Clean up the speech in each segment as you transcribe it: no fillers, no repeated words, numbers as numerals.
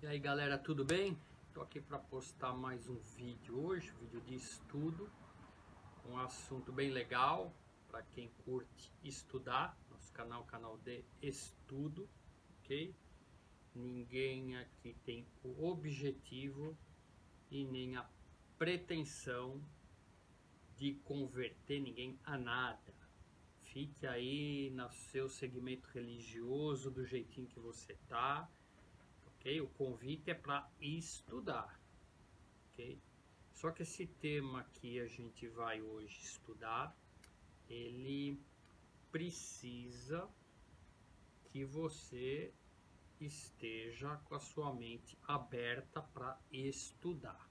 E aí galera, tudo bem? Estou aqui para postar mais um vídeo hoje, vídeo de estudo, um assunto bem legal para quem curte estudar. Nosso canal, canal de estudo, ok? Ninguém aqui tem o objetivo e nem a pretensão de converter ninguém a nada. Fique aí no seu segmento religioso, do jeitinho que você tá. Okay? O convite é para estudar, ok? Só que esse tema que a gente vai hoje estudar, ele precisa que você esteja com a sua mente aberta para estudar,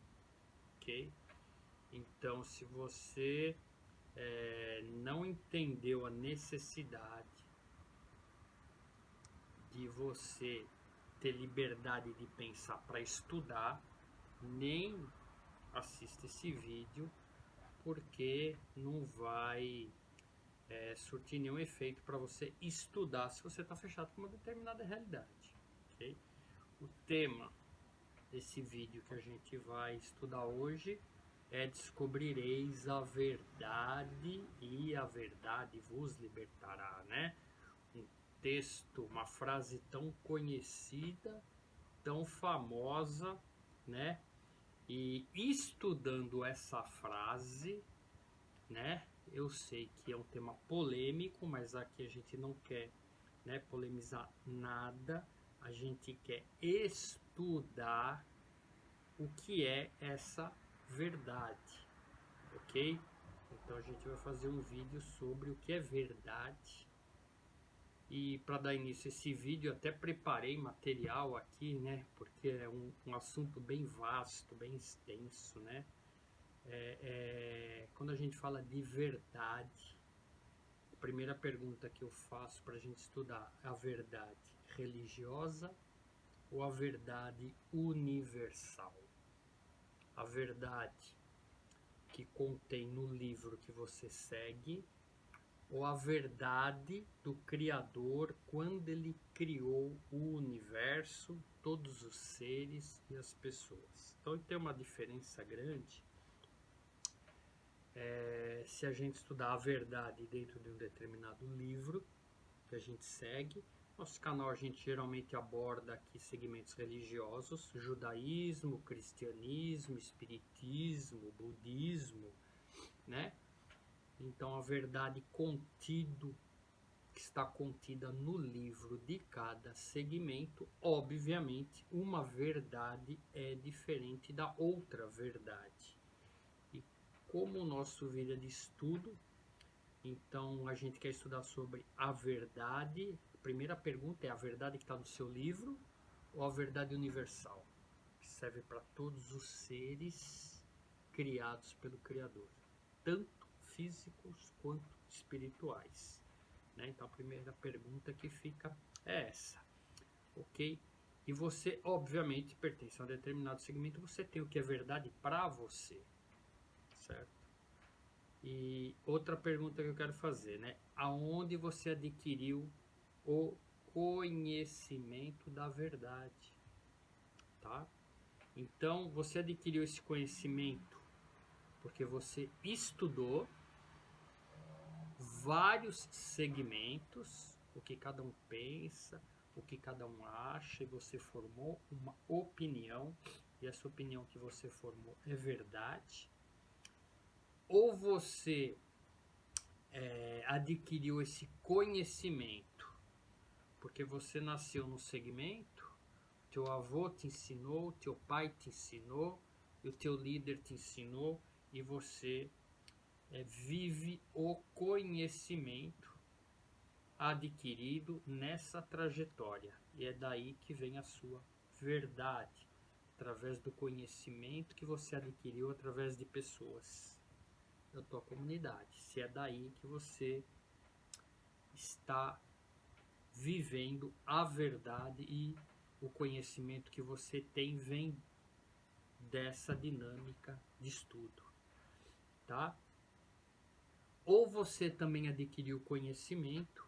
ok? Então, se você não entendeu a necessidade de você ter liberdade de pensar para estudar, nem assista esse vídeo, porque não vai surtir nenhum efeito para você estudar se você está fechado com uma determinada realidade, ok? O tema desse vídeo que a gente vai estudar hoje é: descobrireis a verdade e a verdade vos libertará, né? Um texto, uma frase tão conhecida, tão famosa, né? E estudando essa frase, né? Eu sei que é um tema polêmico, mas aqui a gente não quer, né, polemizar nada. A gente quer estudar o que é essa verdade, ok? Então a gente vai fazer um vídeo sobre o que é verdade. E para dar início a esse vídeo, eu até preparei material aqui, né? Porque é um assunto bem vasto, bem extenso, né? Quando a gente fala de verdade, a primeira pergunta que eu faço para a gente estudar é: a verdade religiosa ou a verdade universal? A verdade que contém no livro que você segue, ou a verdade do Criador quando ele criou o universo, todos os seres e as pessoas? Então tem uma diferença grande se a gente estudar a verdade dentro de um determinado livro que a gente segue. Nosso canal, a gente geralmente aborda aqui segmentos religiosos: judaísmo, cristianismo, espiritismo, budismo, né? Então a verdade que está contida no livro de cada segmento, obviamente uma verdade é diferente da outra verdade. E como o nosso vídeo é de estudo, então a gente quer estudar sobre a verdade. A primeira pergunta é: a verdade que está no seu livro ou a verdade universal, que serve para todos os seres criados pelo Criador, tanto físicos quanto espirituais, né? Então a primeira pergunta que fica é essa, ok? E você, obviamente, pertence a um determinado segmento, você tem o que é verdade para você, certo? E outra pergunta que eu quero fazer, né? Aonde você adquiriu o conhecimento da verdade, tá? Então, você adquiriu esse conhecimento porque você estudou vários segmentos, o que cada um pensa, o que cada um acha, e você formou uma opinião, e essa opinião que você formou é verdade? Ou você adquiriu esse conhecimento porque você nasceu no segmento, teu avô te ensinou, teu pai te ensinou, e o teu líder te ensinou, e você vive o conhecimento adquirido nessa trajetória. E é daí que vem a sua verdade, através do conhecimento que você adquiriu através de pessoas da tua comunidade. Se é daí que você está vivendo a verdade, e o conhecimento que você tem vem dessa dinâmica de estudo, tá? Ou você também adquiriu conhecimento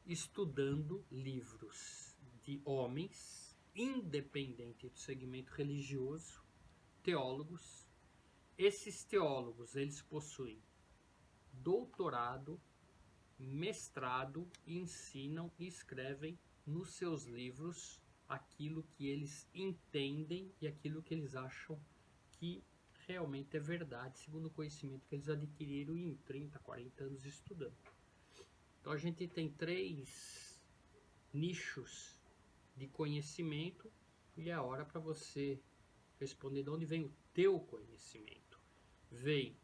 estudando livros de homens, independente do segmento religioso, teólogos. Esses teólogos, eles possuem doutorado, mestrado, e ensinam e escrevem nos seus livros aquilo que eles entendem e aquilo que eles acham que realmente é verdade, segundo o conhecimento que eles adquiriram em 30, 40 anos estudando. Então a gente tem 3 nichos de conhecimento e é a hora para você responder de onde vem o teu conhecimento. Vem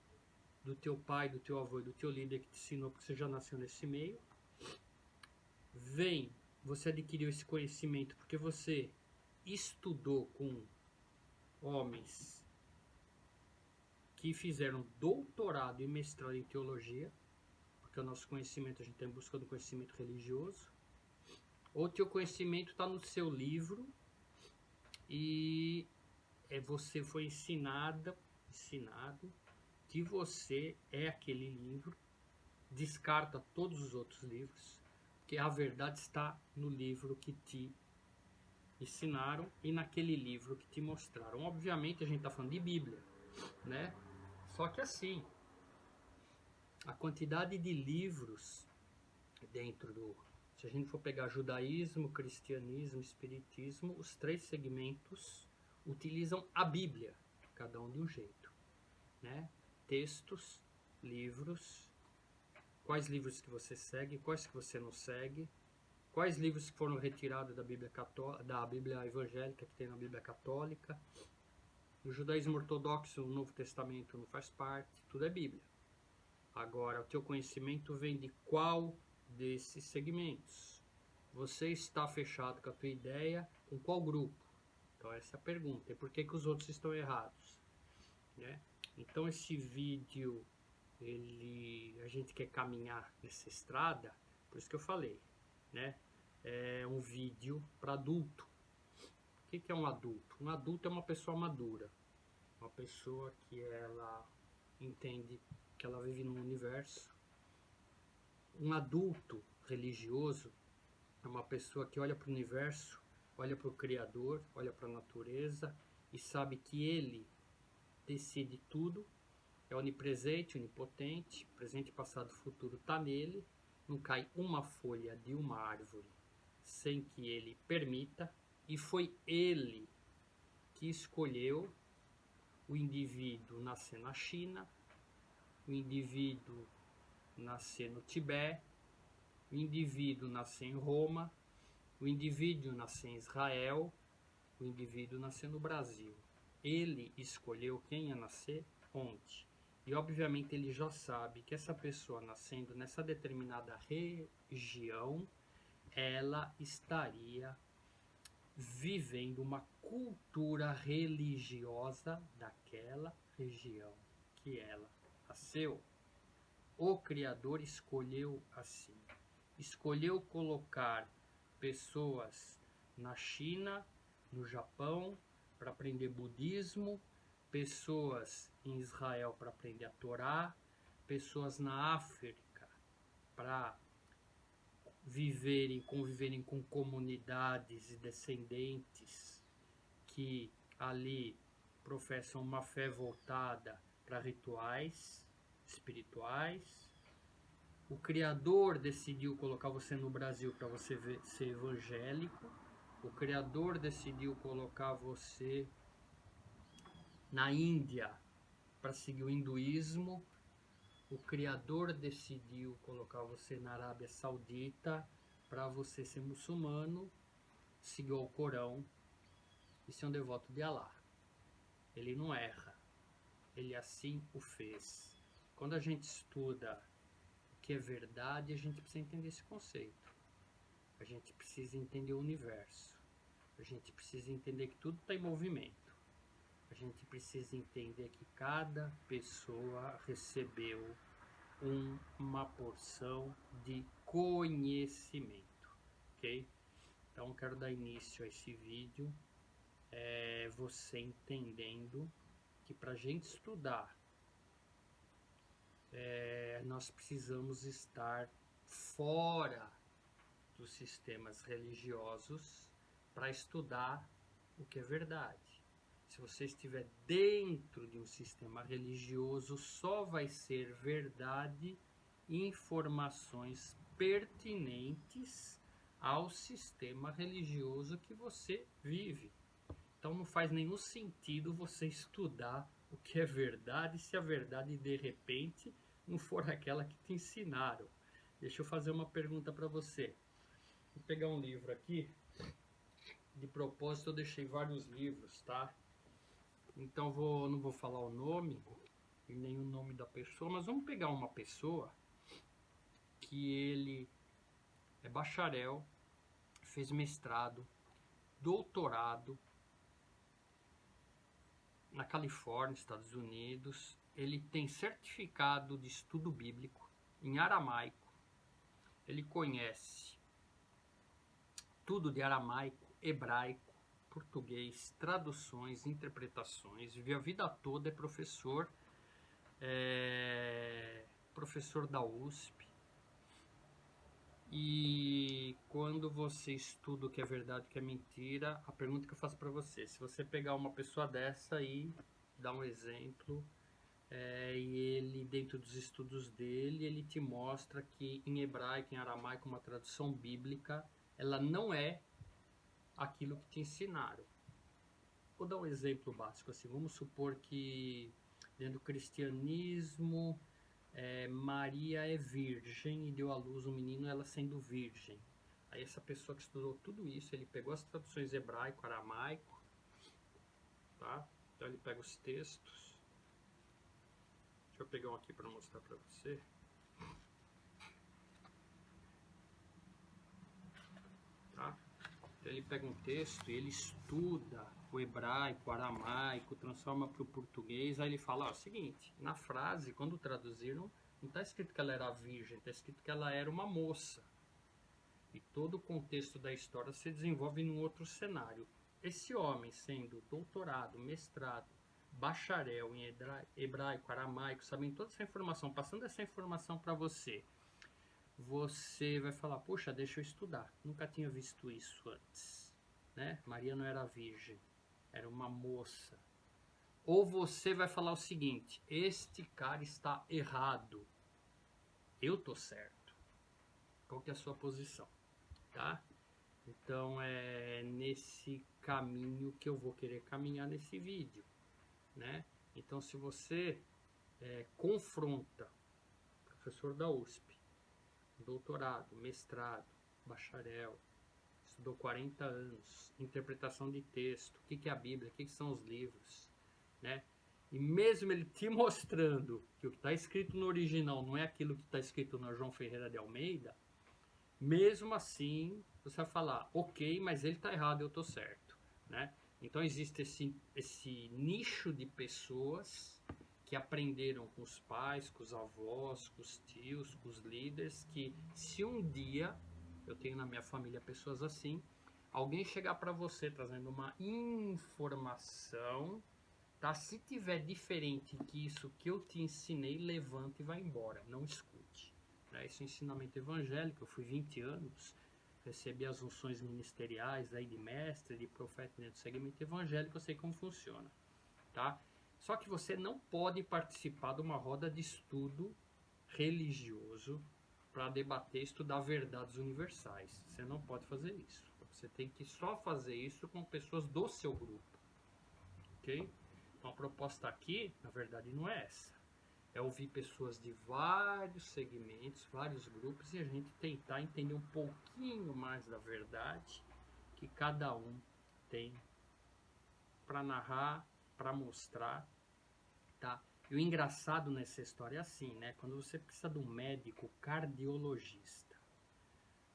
do teu pai, do teu avô e do teu líder que te ensinou, porque você já nasceu nesse meio. Vem, você adquiriu esse conhecimento porque você estudou com homens que fizeram doutorado e mestrado em teologia, porque o nosso conhecimento, a gente está em busca do conhecimento religioso. Ou teu conhecimento está no seu livro e você foi ensinado que você é aquele livro, descarta todos os outros livros, porque a verdade está no livro que te ensinaram e naquele livro que te mostraram. Obviamente a gente está falando de Bíblia, né? Só que assim, a quantidade de livros dentro do... Se a gente for pegar judaísmo, cristianismo, espiritismo, os 3 segmentos utilizam a Bíblia, cada um de um jeito, né? Textos, livros, quais livros que você segue, quais que você não segue, quais livros que foram retirados da Bíblia católica, da Bíblia evangélica que tem na Bíblia católica. No judaísmo ortodoxo, o Novo Testamento não faz parte, tudo é Bíblia. Agora, o teu conhecimento vem de qual desses segmentos? Você está fechado com a tua ideia, com qual grupo? Então essa é a pergunta. E por que os outros estão errados? Né? Então esse vídeo, a gente quer caminhar nessa estrada, por isso que eu falei, né? É um vídeo para adulto. O que é um adulto? Um adulto é uma pessoa madura, uma pessoa que ela entende que ela vive num universo. Um adulto religioso é uma pessoa que olha para o universo, olha para o Criador, olha para a natureza e sabe que ele decide tudo, é onipresente, onipotente, presente, passado, futuro está nele, não cai uma folha de uma árvore sem que ele permita, e foi ele que escolheu o indivíduo nascer na China, o indivíduo nascer no Tibete, o indivíduo nascer em Roma, o indivíduo nascer em Israel, o indivíduo nascer no Brasil. Ele escolheu quem ia nascer onde. E obviamente ele já sabe que essa pessoa nascendo nessa determinada região, ela estaria vivendo uma cultura religiosa daquela região que ela nasceu. O Criador escolheu assim. Escolheu colocar pessoas na China, no Japão, para aprender budismo, pessoas em Israel para aprender a Torá, pessoas na África para conviverem com comunidades e descendentes que ali professam uma fé voltada para rituais espirituais. O Criador decidiu colocar você no Brasil para você ser evangélico. O Criador decidiu colocar você na Índia para seguir o hinduísmo. O Criador decidiu colocar você na Arábia Saudita para você ser muçulmano, seguir o Corão e ser um devoto de Alá. Ele não erra. Ele assim o fez. Quando a gente estuda o que é verdade, a gente precisa entender esse conceito. A gente precisa entender o universo. A gente precisa entender que tudo está em movimento. A gente precisa entender que cada pessoa recebeu uma porção de conhecimento, ok? Então quero dar início a esse vídeo, você entendendo que para a gente estudar, nós precisamos estar fora dos sistemas religiosos para estudar o que é verdade. Se você estiver dentro de um sistema religioso, só vai ser verdade informações pertinentes ao sistema religioso que você vive. Então não faz nenhum sentido você estudar o que é verdade se a verdade de repente não for aquela que te ensinaram. Deixa eu fazer uma pergunta para você. Vou pegar um livro aqui. De propósito eu deixei vários livros, tá? Então não vou falar o nome e nem o nome da pessoa, mas vamos pegar uma pessoa que ele é bacharel, fez mestrado, doutorado na Califórnia, Estados Unidos. Ele tem certificado de estudo bíblico em aramaico. Ele conhece tudo de aramaico, hebraico, português, traduções, interpretações. Vive a vida toda, é professor da USP. E quando você estuda o que é verdade e o que é mentira, a pergunta que eu faço para você, se você pegar uma pessoa dessa e dar um exemplo, e ele, dentro dos estudos dele, ele te mostra que em hebraico, em aramaico, uma tradução bíblica, ela não é aquilo que te ensinaram. Vou dar um exemplo básico, assim, vamos supor que dentro do cristianismo, Maria é virgem e deu à luz um menino, ela sendo virgem. Aí essa pessoa que estudou tudo isso, ele pegou as traduções hebraico, aramaico, tá? Então ele pega os textos. Deixa eu pegar um aqui para mostrar para você. Tá? Então ele pega um texto e ele estuda o hebraico, o aramaico, transforma para o português. Aí ele fala, ó, o seguinte, na frase, quando traduziram, não está escrito que ela era virgem, está escrito que ela era uma moça. E todo o contexto da história se desenvolve num outro cenário. Esse homem, sendo doutorado, mestrado, bacharel em hebraico, aramaico, sabendo toda essa informação, passando essa informação para você, você vai falar, poxa, deixa eu estudar, nunca tinha visto isso antes, né? Maria não era virgem, era uma moça. Ou você vai falar o seguinte, este cara está errado, eu tô certo. Qual que é a sua posição, tá? Então é nesse caminho que eu vou querer caminhar nesse vídeo, né? Então se você confronta professor da USP, doutorado, mestrado, bacharel, estudou 40 anos, interpretação de texto, o que é a Bíblia, o que são os livros, né? E mesmo ele te mostrando que o que está escrito no original não é aquilo que está escrito no João Ferreira de Almeida, mesmo assim você vai falar, ok, mas ele está errado, eu estou certo, né? Então existe esse nicho de pessoas que aprenderam com os pais, com os avós, com os tios, com os líderes, que se um dia, eu tenho na minha família pessoas assim, alguém chegar para você trazendo uma informação, tá? Se tiver diferente que isso que eu te ensinei, levanta e vai embora, não escute. Né? Esse é um ensinamento evangélico, eu fui 20 anos, recebi as unções ministeriais aí de mestre, de profeta dentro do segmento evangélico, eu sei como funciona, tá? Só que você não pode participar de uma roda de estudo religioso para debater, estudar verdades universais. Você não pode fazer isso. Você tem que só fazer isso com pessoas do seu grupo. Ok? Então a proposta aqui, na verdade, não é essa. É ouvir pessoas de vários segmentos, vários grupos e a gente tentar entender um pouquinho mais da verdade que cada um tem para narrar, para mostrar, tá? E o engraçado nessa história é assim, né? Quando você precisa de um médico cardiologista,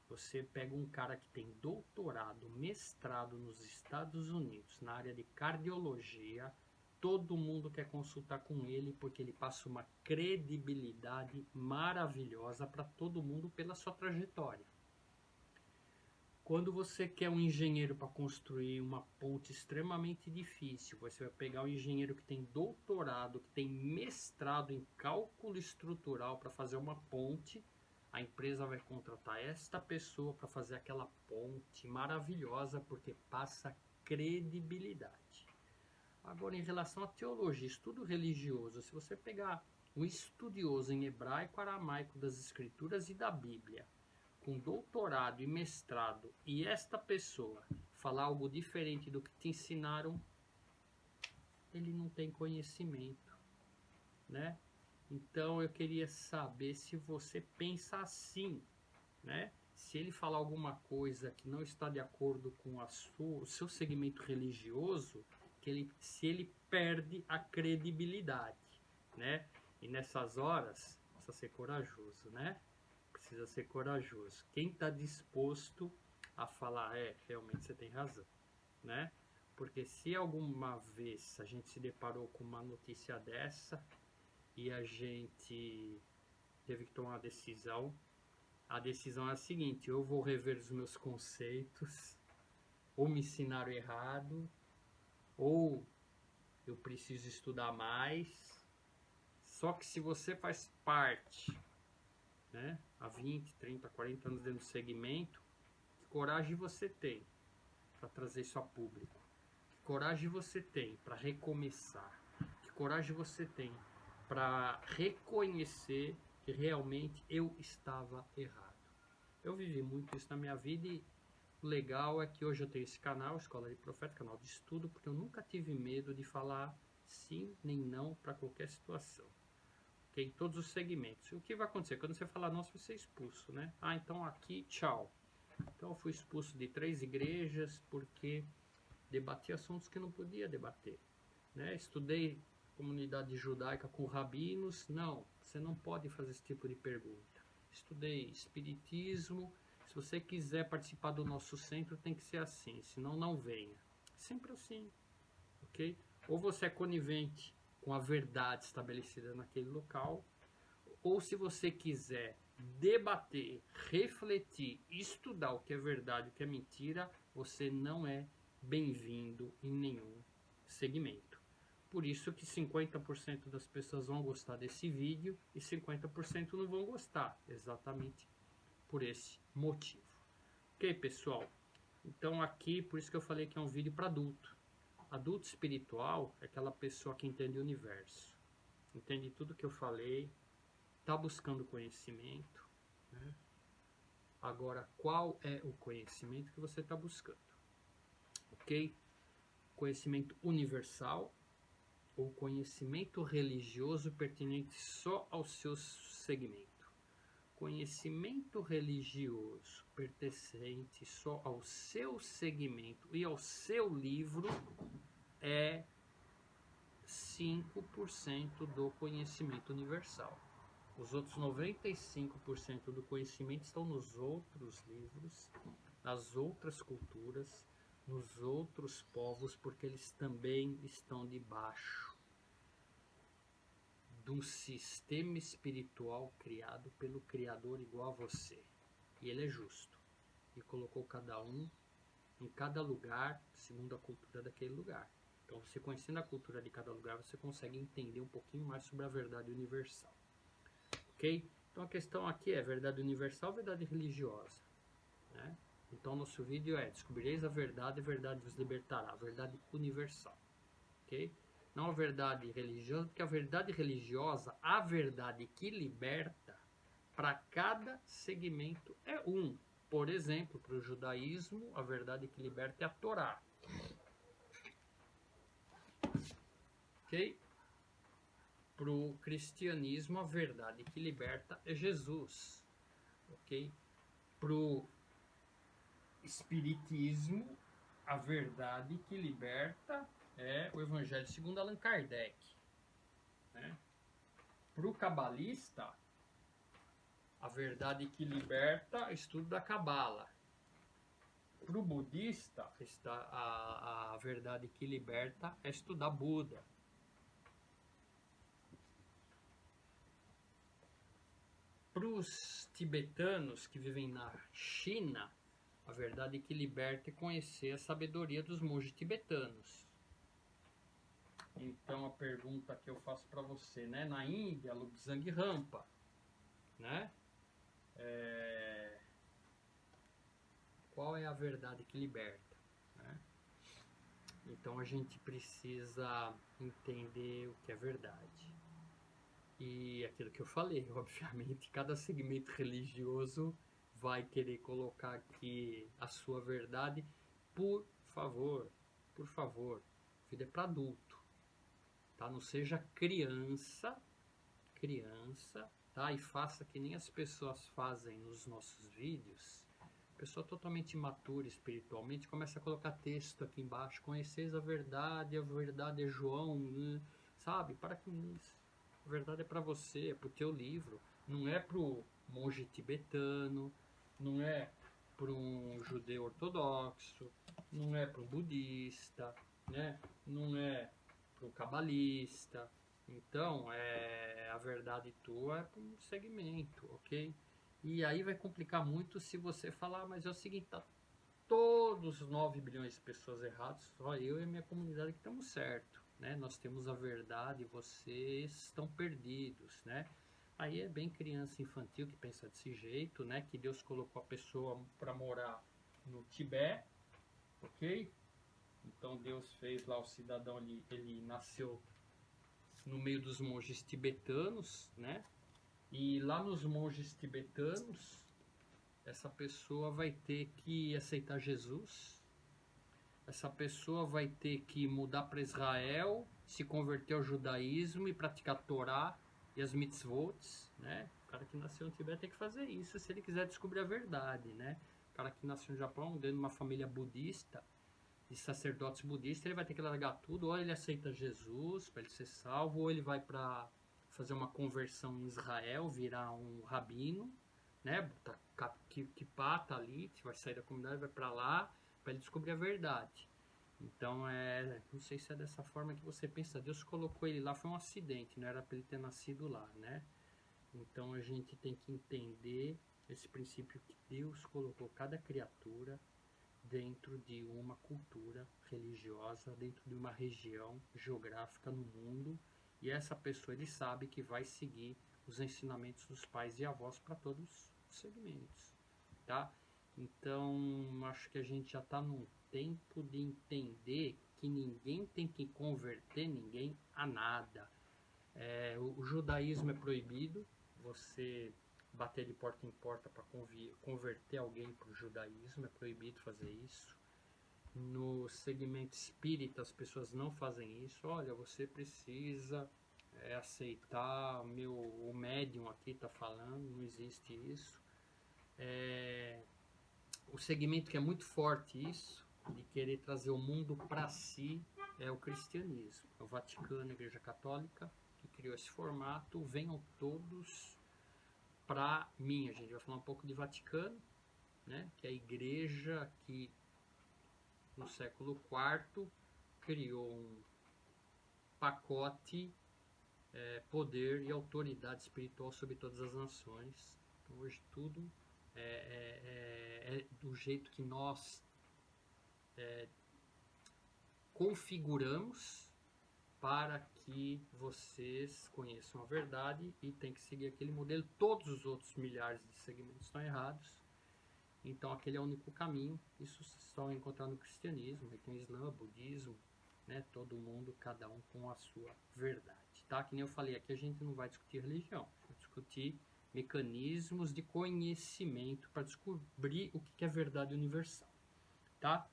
você pega um cara que tem doutorado, mestrado nos Estados Unidos, na área de cardiologia, todo mundo quer consultar com ele porque ele passa uma credibilidade maravilhosa para todo mundo pela sua trajetória. Quando você quer um engenheiro para construir uma ponte extremamente difícil, você vai pegar um engenheiro que tem doutorado, que tem mestrado em cálculo estrutural para fazer uma ponte, a empresa vai contratar esta pessoa para fazer aquela ponte maravilhosa, porque passa credibilidade. Agora, em relação à teologia, estudo religioso, se você pegar um estudioso em hebraico, aramaico das escrituras e da Bíblia, com doutorado e mestrado, e esta pessoa falar algo diferente do que te ensinaram, ele não tem conhecimento, né? Então eu queria saber se você pensa assim, né? Se ele falar alguma coisa que não está de acordo com o seu segmento religioso, se ele perde a credibilidade, né? E nessas horas, precisa ser corajoso, né? Precisa ser corajoso. Quem está disposto a falar, realmente você tem razão, né? Porque se alguma vez a gente se deparou com uma notícia dessa e a gente teve que tomar uma decisão, a decisão é a seguinte: eu vou rever os meus conceitos, ou me ensinaram errado, ou eu preciso estudar mais. Só que se você faz parte, né, há 20, 30, 40 anos dentro do segmento, que coragem você tem para trazer isso a público? Que coragem você tem para recomeçar? Que coragem você tem para reconhecer que realmente eu estava errado? Eu vivi muito isso na minha vida e o legal é que hoje eu tenho esse canal, Escola de Profeta, canal de estudo, porque eu nunca tive medo de falar sim nem não para qualquer situação. Okay? Em todos os segmentos. E o que vai acontecer? Quando você falar não, você vai ser expulso, né? Ah, então aqui, tchau. Então eu fui expulso de 3 igrejas porque debati assuntos que não podia debater, né? Estudei comunidade judaica com rabinos. Não, você não pode fazer esse tipo de pergunta. Estudei espiritismo. Se você quiser participar do nosso centro, tem que ser assim, senão não venha. Sempre assim, ok? Ou você é conivente com a verdade estabelecida naquele local, ou se você quiser debater, refletir, estudar o que é verdade e o que é mentira, você não é bem-vindo em nenhum segmento. Por isso que 50% das pessoas vão gostar desse vídeo e 50% não vão gostar, exatamente por esse motivo. Ok, pessoal? Então aqui, por isso que eu falei que é um vídeo para adulto. Adulto espiritual é aquela pessoa que entende o universo, entende tudo que eu falei, está buscando conhecimento, né? Agora, qual é o conhecimento que você está buscando? Ok? Conhecimento universal ou conhecimento religioso pertinente só ao seu segmento? Conhecimento religioso pertencente só ao seu segmento e ao seu livro é 5% do conhecimento universal. Os outros 95% do conhecimento estão nos outros livros, nas outras culturas, nos outros povos, porque eles também estão debaixo de um sistema espiritual criado pelo Criador igual a você. E ele é justo. E colocou cada um em cada lugar, segundo a cultura daquele lugar. Então, você conhecendo a cultura de cada lugar, você consegue entender um pouquinho mais sobre a verdade universal. Ok? Então, a questão aqui é verdade universal ou verdade religiosa, né? Então, nosso vídeo é: descobrireis a verdade vos libertará. A verdade universal. Ok? Não a verdade religiosa, porque a verdade religiosa, a verdade que liberta, para cada segmento é um. Por exemplo, para o judaísmo, a verdade que liberta é a Torá. Ok? Para o cristianismo, a verdade que liberta é Jesus. Ok? Para o espiritismo, a verdade que liberta é o Evangelho segundo Allan Kardec, né? Para o cabalista, a verdade que liberta é o estudo da Cabala. Para o budista, a verdade que liberta é estudar Buda. Para os tibetanos que vivem na China, a verdade que liberta é conhecer a sabedoria dos monges tibetanos. Então a pergunta que eu faço para você, né? Na Índia, Lobsang Rampa, né? Qual é a verdade que liberta, né? Então a gente precisa entender o que é verdade. E aquilo que eu falei, obviamente, cada segmento religioso vai querer colocar aqui a sua verdade. Por favor, por favor, vida é para adulto, tá? Não seja criança, tá? E faça que nem as pessoas fazem nos nossos vídeos. Pessoa totalmente imatura espiritualmente começa a colocar texto aqui embaixo: conheceis a verdade é João, né? Sabe? Para com isso. A verdade é para você, é para o teu livro, não é para o monge tibetano, não é para um judeu ortodoxo, não é para um budista, né? Não é para um cabalista. Então, a verdade tua é para um segmento, ok? E aí vai complicar muito se você falar, mas é o seguinte, tá todos os 9 bilhões de pessoas errados, só eu e a minha comunidade que estamos certo, né? Nós temos a verdade, vocês estão perdidos, né? Aí é bem criança infantil que pensa desse jeito, né? Que Deus colocou a pessoa para morar no Tibete, ok? Então Deus fez lá o cidadão, ele nasceu no meio dos monges tibetanos, né? E lá nos monges tibetanos, essa pessoa vai ter que aceitar Jesus, essa pessoa vai ter que mudar para Israel, se converter ao judaísmo e praticar a Torá e as mitzvot, né? O cara que nasceu no Tibete tem que fazer isso se ele quiser descobrir a verdade, né? O cara que nasceu no Japão, dentro de uma família budista, de sacerdotes budistas, ele vai ter que largar tudo, ou ele aceita Jesus para ele ser salvo, ou ele vai para fazer uma conversão em Israel, virar um rabino, né? Botar kipá ali, vai sair da comunidade, vai para lá, para ele descobrir a verdade. Então, não sei se é dessa forma que você pensa. Deus colocou ele lá, foi um acidente, não era para ele ter nascido lá, né? Então, a gente tem que entender esse princípio que Deus colocou cada criatura dentro de uma cultura religiosa, dentro de uma região geográfica no mundo, e essa pessoa ele sabe que vai seguir os ensinamentos dos pais e avós para todos os segmentos, tá? Então, acho que a gente já está num tempo de entender que ninguém tem que converter ninguém a nada. O judaísmo é proibido, você bater de porta em porta para converter alguém para o judaísmo, é proibido fazer isso. No segmento espírita, as pessoas não fazem isso. Olha, você precisa aceitar, o médium aqui está falando, não existe isso. O segmento que é muito forte isso, de querer trazer o mundo para si, é o cristianismo. O Vaticano, a Igreja Católica, que criou esse formato, venham todos para mim. A gente vai falar um pouco de Vaticano, né, que é a igreja que no século IV criou um pacote, poder e autoridade espiritual sobre todas as nações. Então, hoje tudo é do jeito que nós configuramos para que vocês conheçam a verdade, e tem que seguir aquele modelo. Todos os outros milhares de segmentos estão errados. Então aquele é o único caminho. Isso só encontrar no cristianismo. Aí tem o Islã, budismo, né? Todo mundo, cada um com a sua verdade, tá? Que nem eu falei, aqui a gente não vai discutir religião, a gente vai discutir mecanismos de conhecimento para descobrir o que é verdade universal, tá?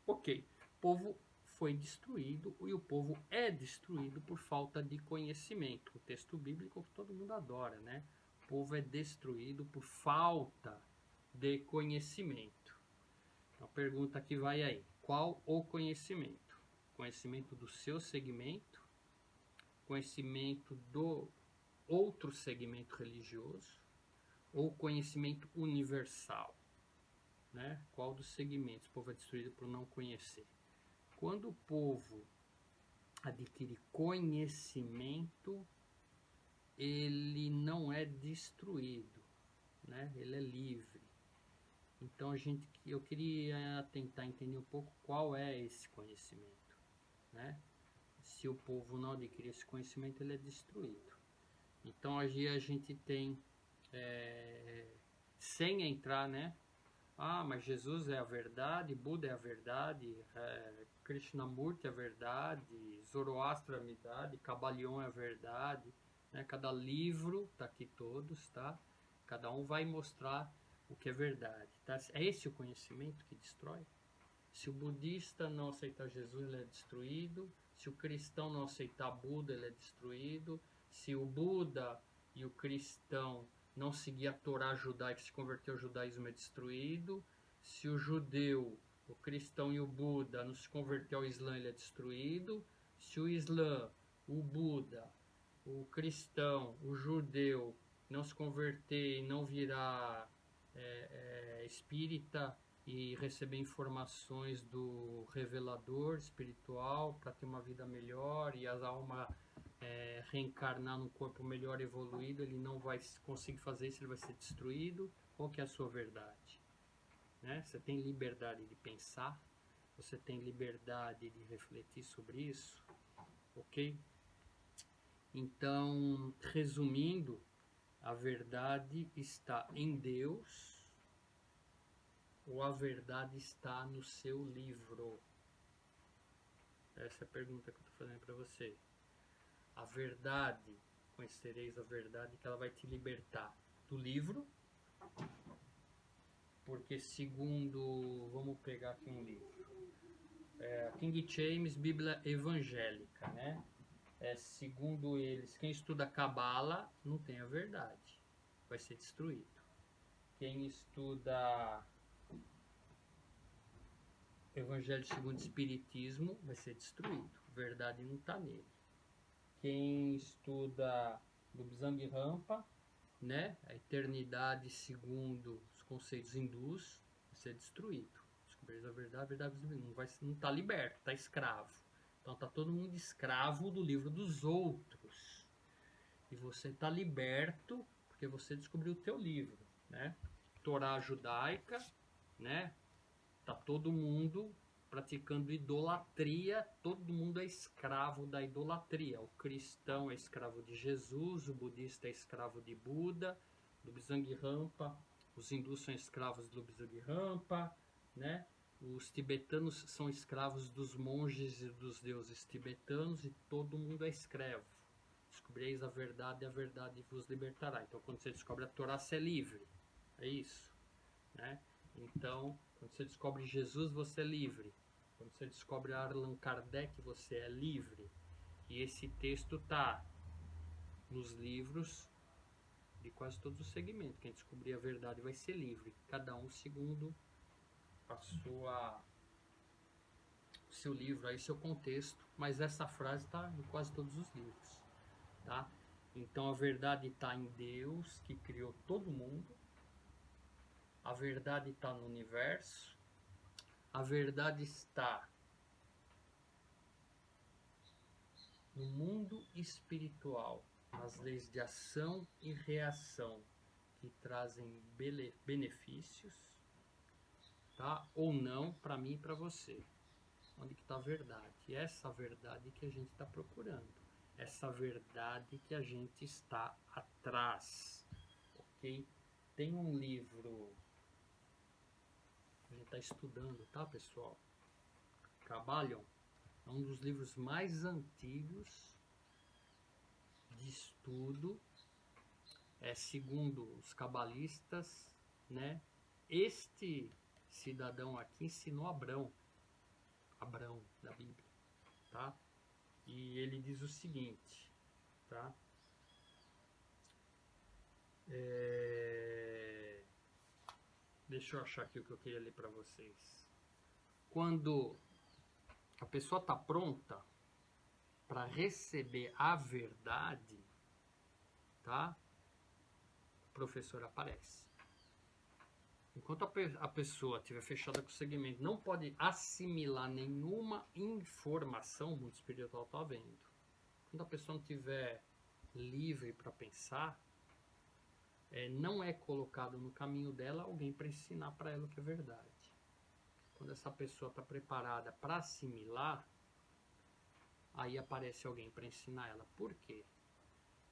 Ok, o povo foi destruído, e o povo é destruído por falta de conhecimento. O texto bíblico que todo mundo adora, né? O povo é destruído por falta de conhecimento. Então, a pergunta que vai aí: qual o conhecimento? Conhecimento do seu segmento, conhecimento do outro segmento religioso, ou conhecimento universal, né? Qual dos segmentos o povo é destruído por não conhecer? Quando o povo adquire conhecimento, ele não é destruído, né? Ele é livre. Então eu queria tentar entender um pouco qual é esse conhecimento, né? Se o povo não adquirir esse conhecimento, ele é destruído. Então a gente tem sem entrar, né? Ah, mas Jesus é a verdade, Buda é a verdade, Krishnamurti é a verdade, Zoroastro é a verdade, Kybalion é a verdade, né? Cada livro, tá aqui todos, tá? Cada um vai mostrar o que é verdade, tá? É esse o conhecimento que destrói? Se o budista não aceitar Jesus, ele é destruído. Se o cristão não aceitar Buda, ele é destruído. Se o Buda e o cristão não seguir a Torá judaica, se converter ao judaísmo, é destruído. Se o judeu, o cristão e o Buda não se converter ao Islã, ele é destruído. Se o Islã, o Buda, o cristão, o judeu não se converter e não virar espírita e receber informações do revelador espiritual para ter uma vida melhor e as almas reencarnar num corpo melhor evoluído, ele não vai conseguir fazer isso, ele vai ser destruído. Qual que é a sua verdade? Né? Você tem liberdade de pensar, você tem liberdade de refletir sobre isso, ok? Então, resumindo, a verdade está em Deus ou a verdade está no seu livro? Essa é a pergunta que eu estou fazendo para você. A verdade, conhecereis a verdade, que ela vai te libertar do livro, porque segundo, vamos pegar aqui um livro, King James, Bíblia Evangélica, né? Segundo eles, quem estuda Cabala não tem a verdade, vai ser destruído. Quem estuda Evangelho segundo o Espiritismo vai ser destruído. Verdade não está nele. Quem estuda Lobsang Rampa, né, a eternidade segundo os conceitos hindus, vai ser destruído. Descobrir a verdade não está liberto, está escravo. Então está todo mundo escravo do livro dos outros. E você está liberto porque você descobriu o teu livro, né? Torá judaica, né? Tá todo mundo praticando idolatria, todo mundo é escravo da idolatria. O cristão é escravo de Jesus, o budista é escravo de Buda, do Lobsang Rampa, os hindus são escravos do Lobsang Rampa, né? Os tibetanos são escravos dos monges e dos deuses tibetanos e todo mundo é escravo. Descobrireis a verdade vos libertará. Então, quando você descobre a Torá, você é livre. É isso, né? Então, quando você descobre Jesus, você é livre. Quando você descobre Allan Kardec, você é livre. E esse texto está nos livros de quase todos os segmentos. Quem descobrir a verdade vai ser livre. Cada um segundo o seu livro, aí seu contexto. Mas essa frase está em quase todos os livros. Tá? Então a verdade está em Deus, que criou todo mundo. A verdade está no universo. A verdade está no mundo espiritual, nas leis de ação e reação que trazem benefícios, tá? Ou não, para mim e para você. Onde que está a verdade? E essa verdade que a gente está procurando. Essa verdade que a gente está atrás, ok? Tem um livro que a gente está estudando, tá, pessoal? Kybalion. É um dos livros mais antigos de estudo, segundo os cabalistas, né? Este cidadão aqui ensinou Abrão da Bíblia, tá? E ele diz o seguinte, tá? Deixa eu achar aqui o que eu queria ler para vocês. Quando a pessoa está pronta para receber a verdade, tá? O professor aparece. Enquanto a pessoa estiver fechada com o segmento, não pode assimilar nenhuma informação, o mundo espiritual está vendo. Quando a pessoa não estiver livre para pensar, não é colocado no caminho dela alguém para ensinar para ela o que é verdade. Quando essa pessoa está preparada para assimilar, aí aparece alguém para ensinar ela. Por quê?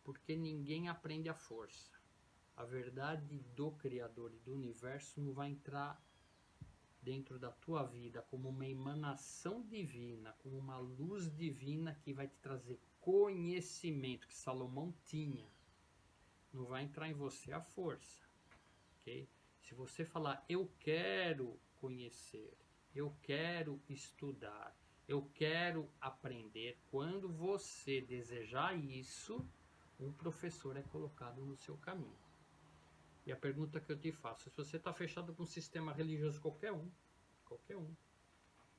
Porque ninguém aprende à força. a verdade do Criador e do Universo não vai entrar dentro da tua vida como uma emanação divina, como uma luz divina que vai te trazer conhecimento que Salomão tinha. Não vai entrar em você a força, ok? Se você falar, eu quero conhecer, eu quero estudar, eu quero aprender, quando você desejar isso, um professor é colocado no seu caminho. E a pergunta que eu te faço, se você está fechado com um sistema religioso qualquer um,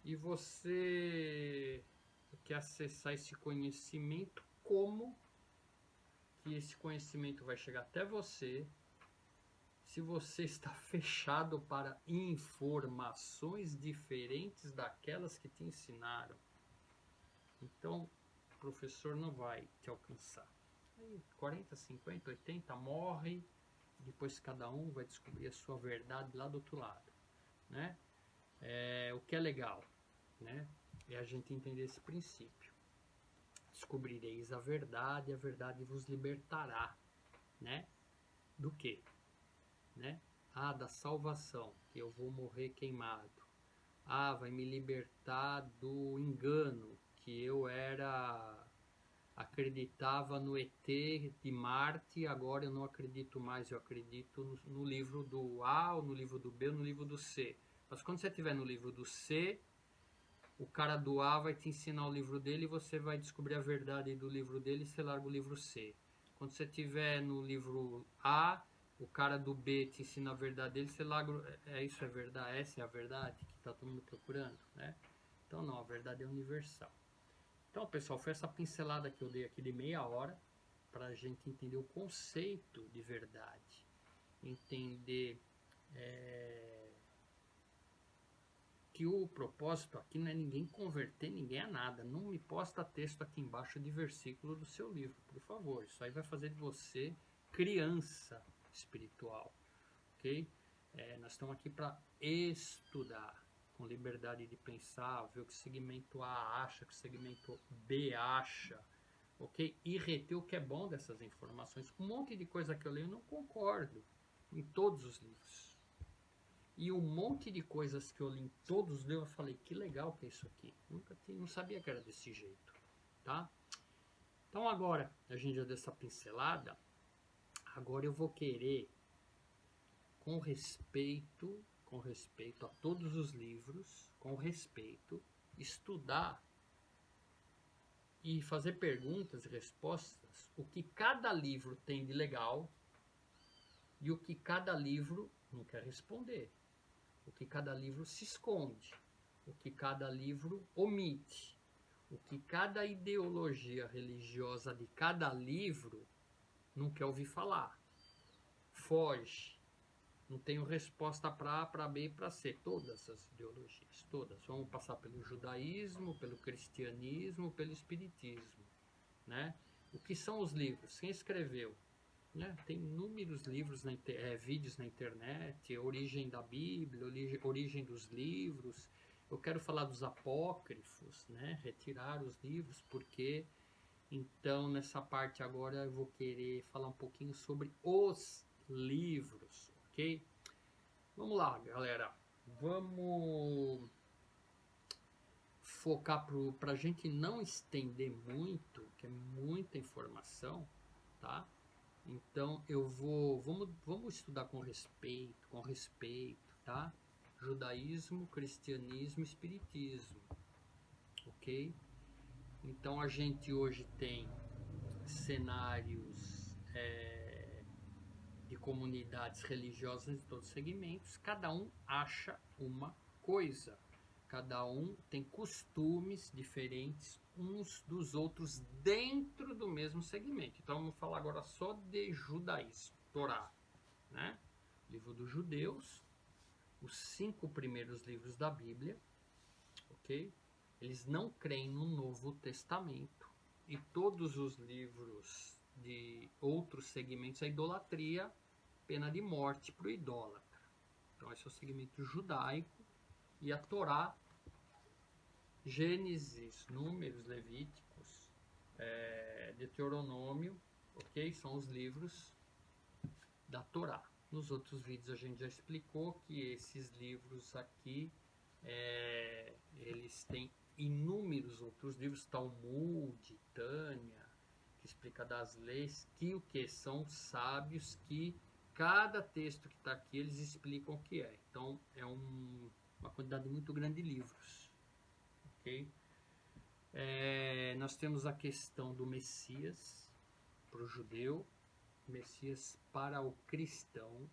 e você quer acessar esse conhecimento, como que esse conhecimento vai chegar até você, se você está fechado para informações diferentes daquelas que te ensinaram? Então, o professor não vai te alcançar. Aí, 40, 50, 80, morre, depois cada um vai descobrir a sua verdade lá do outro lado, né? O que é legal, né? É a gente entender esse princípio. Descobrireis a verdade vos libertará, né? Do quê? Né? Da salvação, que eu vou morrer queimado. Vai me libertar do engano, que eu acreditava no ET de Marte, agora eu não acredito mais, eu acredito no livro do A, ou no livro do B, ou no livro do C. Mas quando você estiver no livro do C, o cara do A vai te ensinar o livro dele e você vai descobrir a verdade do livro dele e você larga o livro C. Quando você estiver no livro A, o cara do B te ensina a verdade dele, você larga, isso é verdade, essa é a verdade que está todo mundo procurando, né? Então não, a verdade é universal. Então, pessoal, foi essa pincelada que eu dei aqui de meia hora para a gente entender o conceito de verdade, entender que o propósito aqui não é ninguém converter ninguém a nada. Não me posta texto aqui embaixo de versículo do seu livro, por favor. Isso aí vai fazer de você criança espiritual, ok? Nós estamos aqui para estudar, com liberdade de pensar, ver o que o segmento A acha, o que o segmento B acha, ok? E reter o que é bom dessas informações. Um monte de coisa que eu leio eu não concordo em todos os livros. E um monte de coisas que eu li em todos os livros, eu falei, que legal que é isso aqui. Não sabia que era desse jeito, tá? Então agora, a gente já deu essa pincelada, agora eu vou querer, com respeito a todos os livros, com respeito, estudar e fazer perguntas e respostas, o que cada livro tem de legal e o que cada livro não quer responder. O que cada livro se esconde, o que cada livro omite, o que cada ideologia religiosa de cada livro não quer ouvir falar, foge, não tenho resposta para A, para B e para C, todas as ideologias, todas. Vamos passar pelo judaísmo, pelo cristianismo, pelo espiritismo, né? O que são os livros? Quem escreveu? Né? Tem inúmeros livros, vídeos na internet, origem da Bíblia, origem dos livros. Eu quero falar dos apócrifos, né? Retirar os livros, porque então nessa parte agora eu vou querer falar um pouquinho sobre os livros, ok? Vamos lá, galera. Vamos focar para a gente não estender muito, que é muita informação, tá? Então vamos estudar com respeito, tá? Judaísmo, cristianismo, espiritismo, ok? Então a gente hoje tem cenários de comunidades religiosas de todos os segmentos, cada um acha uma coisa, cada um tem costumes diferentes uns dos outros dentro do mesmo segmento. Então vamos falar agora só de judaísmo, Torá, né? Livro dos judeus, os 5 primeiros livros da Bíblia, ok? Eles não creem no Novo Testamento e todos os livros de outros segmentos, a idolatria, pena de morte para o idólatra. Então esse é o segmento judaico e a Torá, Gênesis, Números, Levíticos, Deuteronômio, ok? São os livros da Torá. Nos outros vídeos a gente já explicou que esses livros aqui, eles têm inúmeros outros livros, Talmud, Tânia, que explica das leis, que o que? São sábios que cada texto que está aqui eles explicam o que é. Então é uma quantidade muito grande de livros. Ok? Nós temos a questão do Messias para o judeu, Messias para o cristão,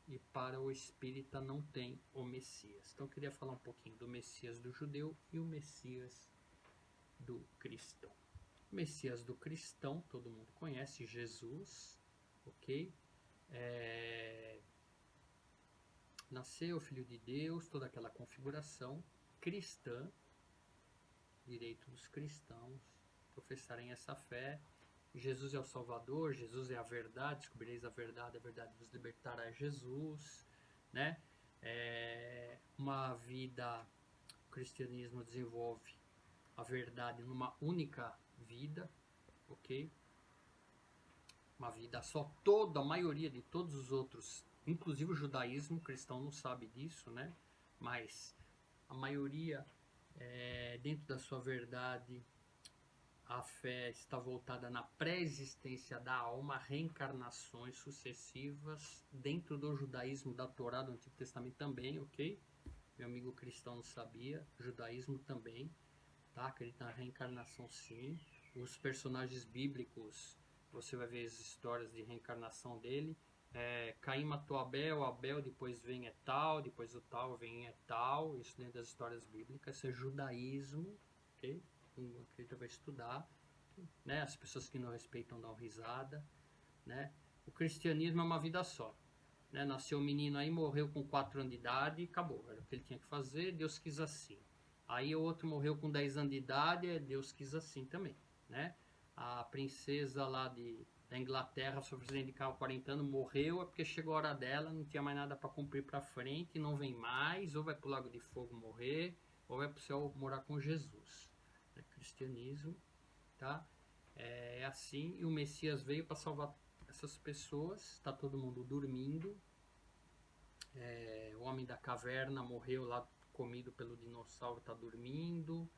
e para o espírita não tem o Messias. Então eu queria falar um pouquinho do Messias do judeu e o Messias do cristão. O Messias do cristão, todo mundo conhece, Jesus, ok? Nasceu, Filho de Deus, toda aquela configuração cristã, direito dos cristãos professarem essa fé. Jesus é o Salvador, Jesus é a verdade, descobrireis a verdade vos libertará. Jesus, né? Uma vida, o cristianismo desenvolve a verdade numa única vida, ok? Uma vida só, a maioria de todos os outros, inclusive o judaísmo, o cristão não sabe disso, né? Mas a maioria, dentro da sua verdade, a fé está voltada na pré-existência da alma, reencarnações sucessivas, dentro do judaísmo, da Torá, do Antigo Testamento também, ok? Meu amigo cristão não sabia, judaísmo também, tá? Acredita na reencarnação sim. Os personagens bíblicos, você vai ver as histórias de reencarnação dele. Caim matou Abel, Abel depois vem tal, depois o tal vem tal, isso dentro das histórias bíblicas, isso é judaísmo, ok? O acredita vai estudar, né? As pessoas que não respeitam dão risada, né? O cristianismo é uma vida só, né? Nasceu um menino aí, morreu com 4 anos de idade e acabou, era o que ele tinha que fazer, Deus quis assim. Aí o outro morreu com 10 anos de idade, Deus quis assim também, né? A princesa lá da Inglaterra, sua presidente de 40 anos, morreu, é porque chegou a hora dela, não tinha mais nada para cumprir para frente, não vem mais, ou vai para o lago de fogo morrer, ou vai para o céu morar com Jesus. Cristianismo, tá? É assim, e o Messias veio para salvar essas pessoas. Está todo mundo dormindo. O homem da caverna morreu lá, comido pelo dinossauro, está dormindo.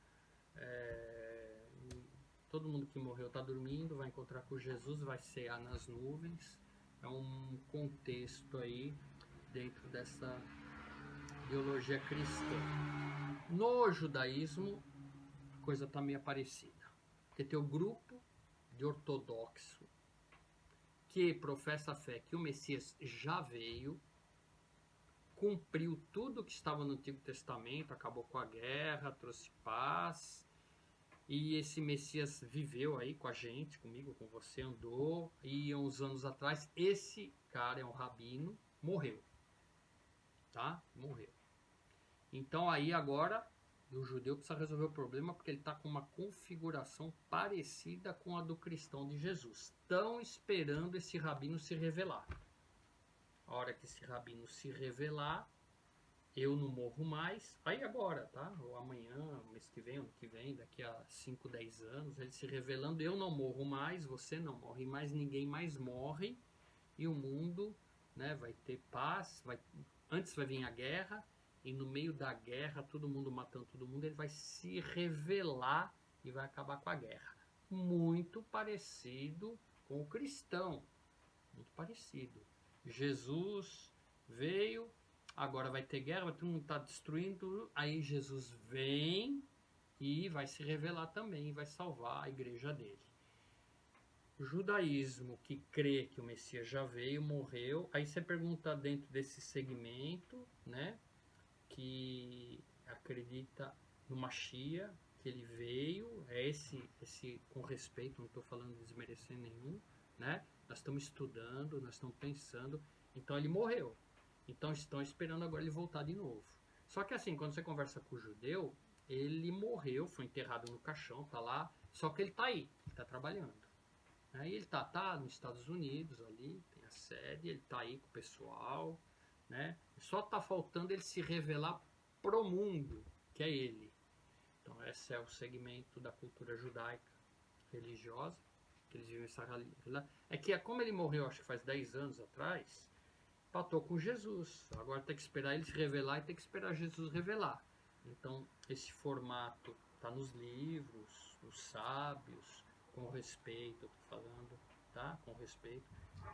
Todo mundo que morreu está dormindo, vai encontrar com Jesus, vai cear nas nuvens. É um contexto aí dentro dessa ideologia cristã. No judaísmo, a coisa está meio parecida. Porque tem o grupo de ortodoxo que professa a fé que o Messias já veio, cumpriu tudo que estava no Antigo Testamento, acabou com a guerra, trouxe paz, e esse Messias viveu aí com a gente, comigo, com você, andou, e uns anos atrás, esse cara é um rabino, morreu, tá? Morreu. Então aí agora o judeu precisa resolver o problema porque ele está com uma configuração parecida com a do cristão de Jesus. Estão esperando esse rabino se revelar. A hora que esse rabino se revelar, eu não morro mais. Aí agora, tá? Ou amanhã, mês que vem, ano que vem, daqui a 5, 10 anos, ele se revelando, eu não morro mais, você não morre mais, ninguém mais morre. E o mundo, né, vai ter paz, antes vai vir a guerra, e no meio da guerra, todo mundo matando todo mundo, ele vai se revelar e vai acabar com a guerra. Muito parecido com o cristão, muito parecido. Jesus veio, agora vai ter guerra, todo mundo está destruindo, aí Jesus vem e vai se revelar também, vai salvar a igreja dele. O judaísmo que crê que o Messias já veio, morreu, aí você pergunta dentro desse segmento, né, que acredita no Mashiach, que ele veio, esse com respeito, não estou falando de desmerecer nenhum, né? Nós estamos estudando, nós estamos pensando, então ele morreu. Então estão esperando agora ele voltar de novo. Só que assim, quando você conversa com o judeu, ele morreu, foi enterrado no caixão, tá lá, só que ele tá aí, ele tá trabalhando. Aí ele tá nos Estados Unidos ali, tem a sede, ele tá aí com o pessoal, né? Só tá faltando ele se revelar pro mundo, que é ele. Então esse é o segmento da cultura judaica religiosa, que eles vivem essa realidade. É que como ele morreu, acho que faz 10 anos atrás, empatou com Jesus. Agora tem que esperar ele se revelar e tem que esperar Jesus revelar. Então, esse formato está nos livros, nos sábios, com respeito, eu tô falando, tá? Com respeito.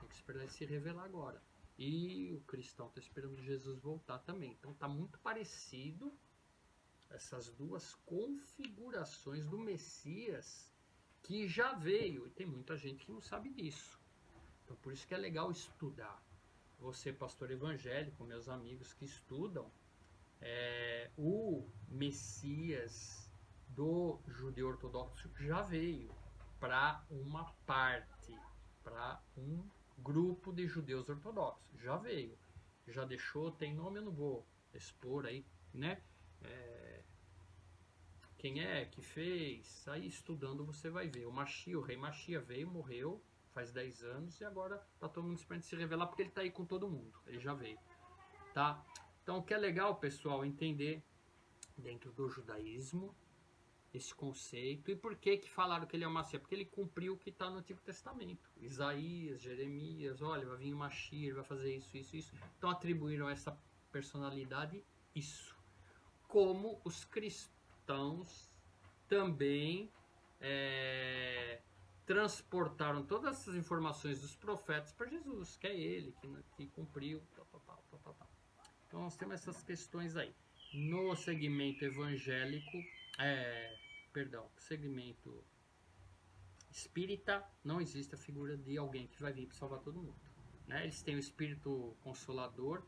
Tem que esperar ele se revelar agora. E o cristão está esperando Jesus voltar também. Então, está muito parecido essas duas configurações do Messias que já veio. E tem muita gente que não sabe disso. Então, por isso que é legal estudar. Você, pastor evangélico, meus amigos que estudam, o Messias do judeu ortodoxo já veio para uma parte, para um grupo de judeus ortodoxos. Já veio. Já deixou, tem nome, eu não vou expor aí, né? Quem é que fez? Aí estudando você vai ver. O rei Machia veio, morreu, faz 10 anos e agora tá todo mundo esperando se revelar porque ele tá aí com todo mundo. Ele já veio, tá? Então o que é legal, pessoal, entender dentro do judaísmo esse conceito. E por que que falaram que ele é o Machia? Porque ele cumpriu o que está no Antigo Testamento. Isaías, Jeremias, olha, vai vir o Machia, ele vai fazer isso, isso, isso. Então atribuíram a essa personalidade isso. Como os cristãos também transportaram todas essas informações dos profetas para Jesus, que é ele que cumpriu, tal. Então nós temos essas questões aí. No segmento evangélico, segmento espírita, não existe a figura de alguém que vai vir para salvar todo mundo, né? Eles têm o espírito consolador,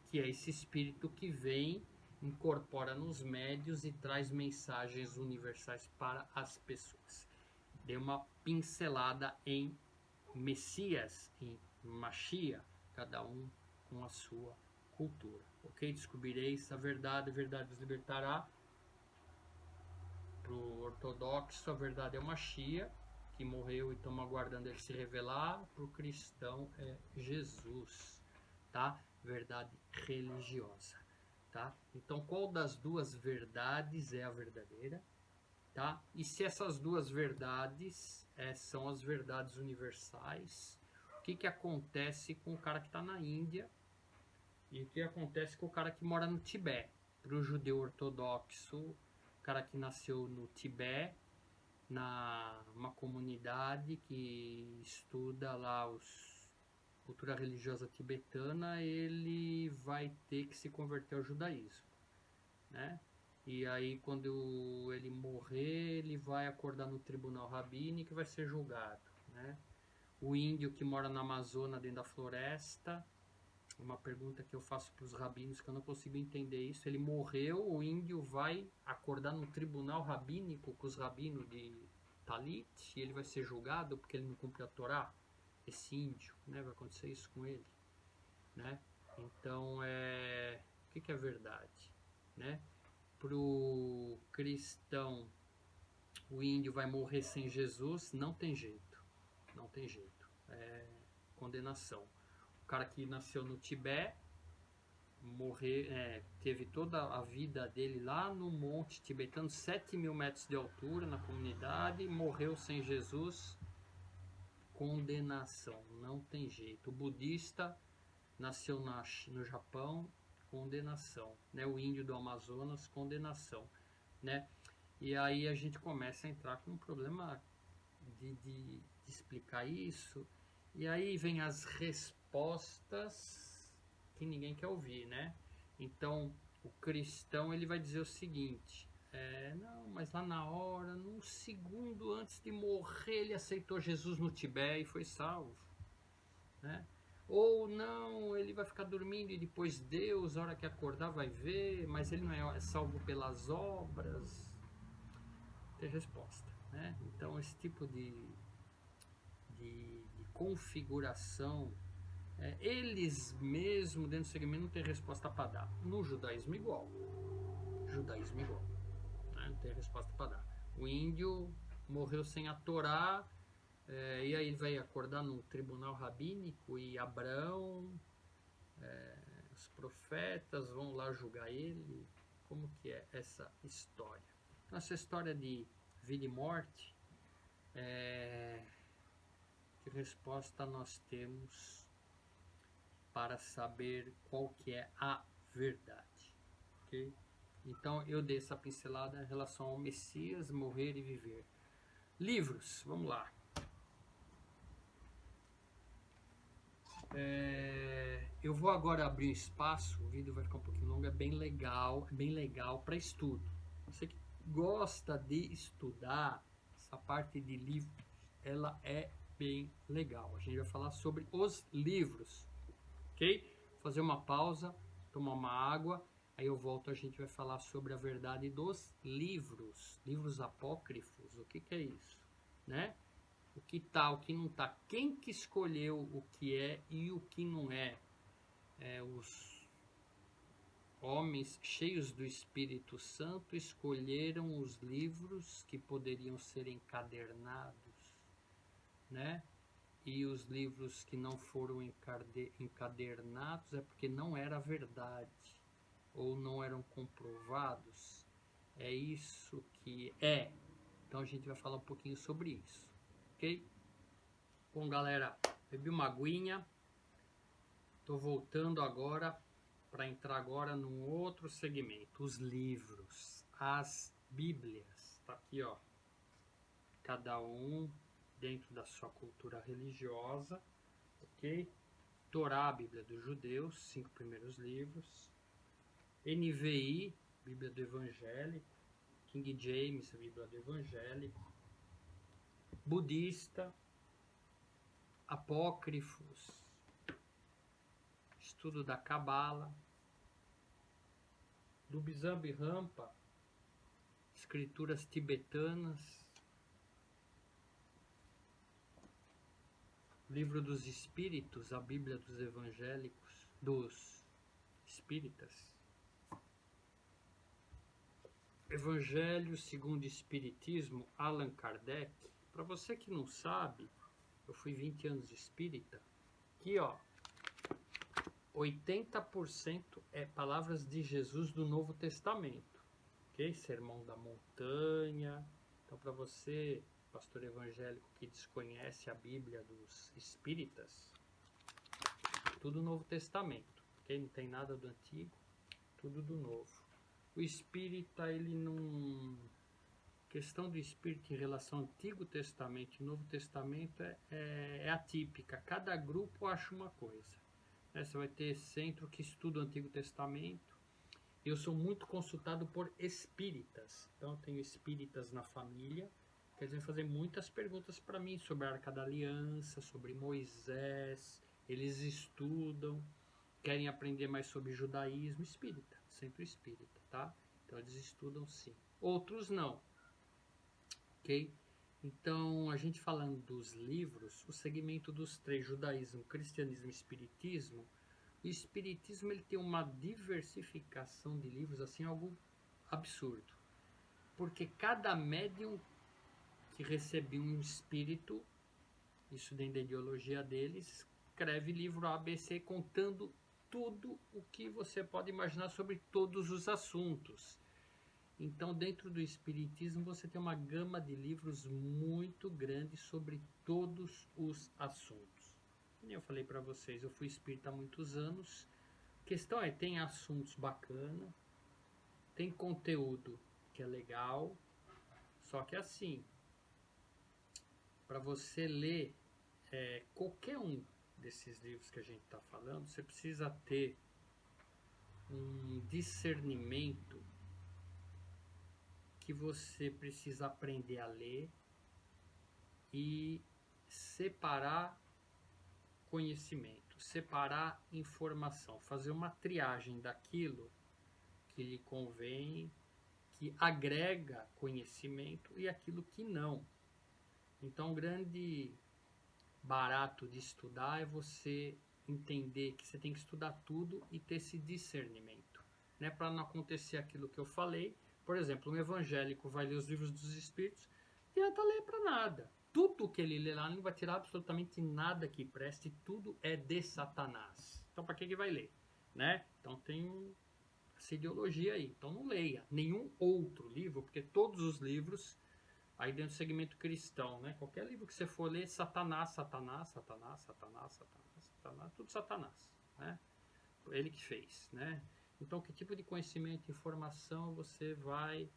que é esse espírito que vem, incorpora nos médios e traz mensagens universais para as pessoas. Dê uma pincelada em Messias, em Machia, cada um com a sua cultura. Ok? Descobrireis a verdade vos libertará. Para o ortodoxo, a verdade é o Machia, que morreu e estamos aguardando ele se revelar. Para o cristão é Jesus, tá? Verdade religiosa, tá? Então, qual das duas verdades é a verdadeira, tá? E se essas duas verdades são as verdades universais, o que acontece com o cara que está na Índia e o que acontece com o cara que mora no Tibete? Para o judeu ortodoxo, o cara que nasceu no Tibete, uma comunidade que estuda lá cultura religiosa tibetana, ele vai ter que se converter ao judaísmo, né? E aí quando ele morrer, ele vai acordar no tribunal rabínico e vai ser julgado, né? O índio que mora na Amazônia, dentro da floresta, uma pergunta que eu faço para os rabinos que eu não consigo entender isso, ele morreu, o índio vai acordar no tribunal rabínico com os rabinos de Talit e ele vai ser julgado porque ele não cumpriu a Torá, esse índio, né? Vai acontecer isso com ele, né? Então, o que é verdade, né? Para o cristão, o índio vai morrer sem Jesus, não tem jeito, condenação. O cara que nasceu no Tibete, teve toda a vida dele lá no monte tibetano, 7.000 metros de altura na comunidade, morreu sem Jesus, condenação, não tem jeito. O budista nasceu no Japão, condenação, né? O índio do Amazonas, condenação, né? E aí a gente começa a entrar com um problema de explicar isso, e aí vem as respostas que ninguém quer ouvir, né? Então, o cristão, ele vai dizer o seguinte, não, mas lá na hora, num segundo antes de morrer, ele aceitou Jesus no Tibete e foi salvo, né? Ou não, ele vai ficar dormindo e depois Deus, a hora que acordar, vai ver, mas ele não é salvo pelas obras. Tem resposta, né? Então, esse tipo de configuração, eles mesmo dentro do segmento não tem resposta para dar. No judaísmo igual, né? Não tem resposta para dar. O índio morreu sem a Torá, e aí ele vai acordar no tribunal rabínico e Abraão, os profetas vão lá julgar ele. Como que é essa história? Então, essa história de vida e morte, que resposta nós temos para saber qual que é a verdade, ok? Então eu dei essa pincelada em relação ao Messias, morrer e viver. Livros, vamos lá. Eu vou agora abrir um espaço, o vídeo vai ficar um pouquinho longo, é bem legal para estudo. Você que gosta de estudar, essa parte de livro, ela é bem legal. A gente vai falar sobre os livros, ok? Vou fazer uma pausa, tomar uma água, aí eu volto, a gente vai falar sobre a verdade dos livros, livros apócrifos, o que é isso, né? O que tá, o que não tá, quem que escolheu o que é e o que não é. Os homens cheios do Espírito Santo escolheram os livros que poderiam ser encadernados, né? E os livros que não foram encadernados é porque não era verdade ou não eram comprovados. É isso que é. Então a gente vai falar um pouquinho sobre isso, ok? Bom, galera, bebi uma aguinha. Tô voltando agora para entrar agora num outro segmento, os livros, as Bíblias. Tá aqui, ó. Cada um dentro da sua cultura religiosa, ok? Torá, a Bíblia dos Judeus, 5 primeiros livros. NVI, Bíblia do Evangélico. King James, a Bíblia do Evangélico. Budista. Apócrifos. Estudo da Cabala. Do Bizambi Rampa. Escrituras tibetanas. Livro dos Espíritos, a Bíblia dos Evangélicos, dos Espíritas. Evangelho segundo o Espiritismo, Allan Kardec. Para você que não sabe, eu fui 20 anos espírita. Aqui, ó, 80% é palavras de Jesus do Novo Testamento. Ok? Sermão da Montanha. Então, para você, pastor evangélico que desconhece a Bíblia dos Espíritas, tudo Novo Testamento. Ok? Não tem nada do Antigo, tudo do Novo. O espírita, ele não... A questão do espírito em relação ao Antigo Testamento e Novo Testamento é atípica. Cada grupo acha uma coisa. Você vai ter centro que estuda o Antigo Testamento. Eu sou muito consultado por espíritas. Então, eu tenho espíritas na família que eles vão fazer muitas perguntas para mim sobre a Arca da Aliança, sobre Moisés. Eles estudam, querem aprender mais sobre judaísmo. Espírita, centro espírita, tá? Então, eles estudam sim. Outros não. Ok? Então, a gente falando dos livros, o segmento dos três, judaísmo, cristianismo e espiritismo, o espiritismo ele tem uma diversificação de livros, assim, algo absurdo. Porque cada médium que recebeu um espírito, isso dentro da ideologia deles, escreve livro ABC contando tudo o que você pode imaginar sobre todos os assuntos. Então, dentro do espiritismo, você tem uma gama de livros muito grande sobre todos os assuntos. Como eu falei para vocês, eu fui espírita há muitos anos. A questão é, tem assuntos bacanas, tem conteúdo que é legal, só que assim, para você ler qualquer um desses livros que a gente está falando, você precisa ter um discernimento que você precisa aprender a ler e separar conhecimento, separar informação, fazer uma triagem daquilo que lhe convém, que agrega conhecimento e aquilo que não. Então, o grande barato de estudar é você entender que você tem que estudar tudo e ter esse discernimento, né? Para não acontecer aquilo que eu falei. Por exemplo, um evangélico vai ler os livros dos Espíritos, não adianta ler para nada. Tudo que ele lê lá não vai tirar absolutamente nada que preste, tudo é de Satanás. Então, para que ele vai ler? Né? Então, tem essa ideologia aí. Então, não leia nenhum outro livro, porque todos os livros Aí dentro do segmento cristão, né? Qualquer livro que você for ler, Satanás, Satanás, Satanás, Satanás, Satanás, Satanás, tudo Satanás, né? Ele que fez, né? Então, que tipo de conhecimento, informação você vai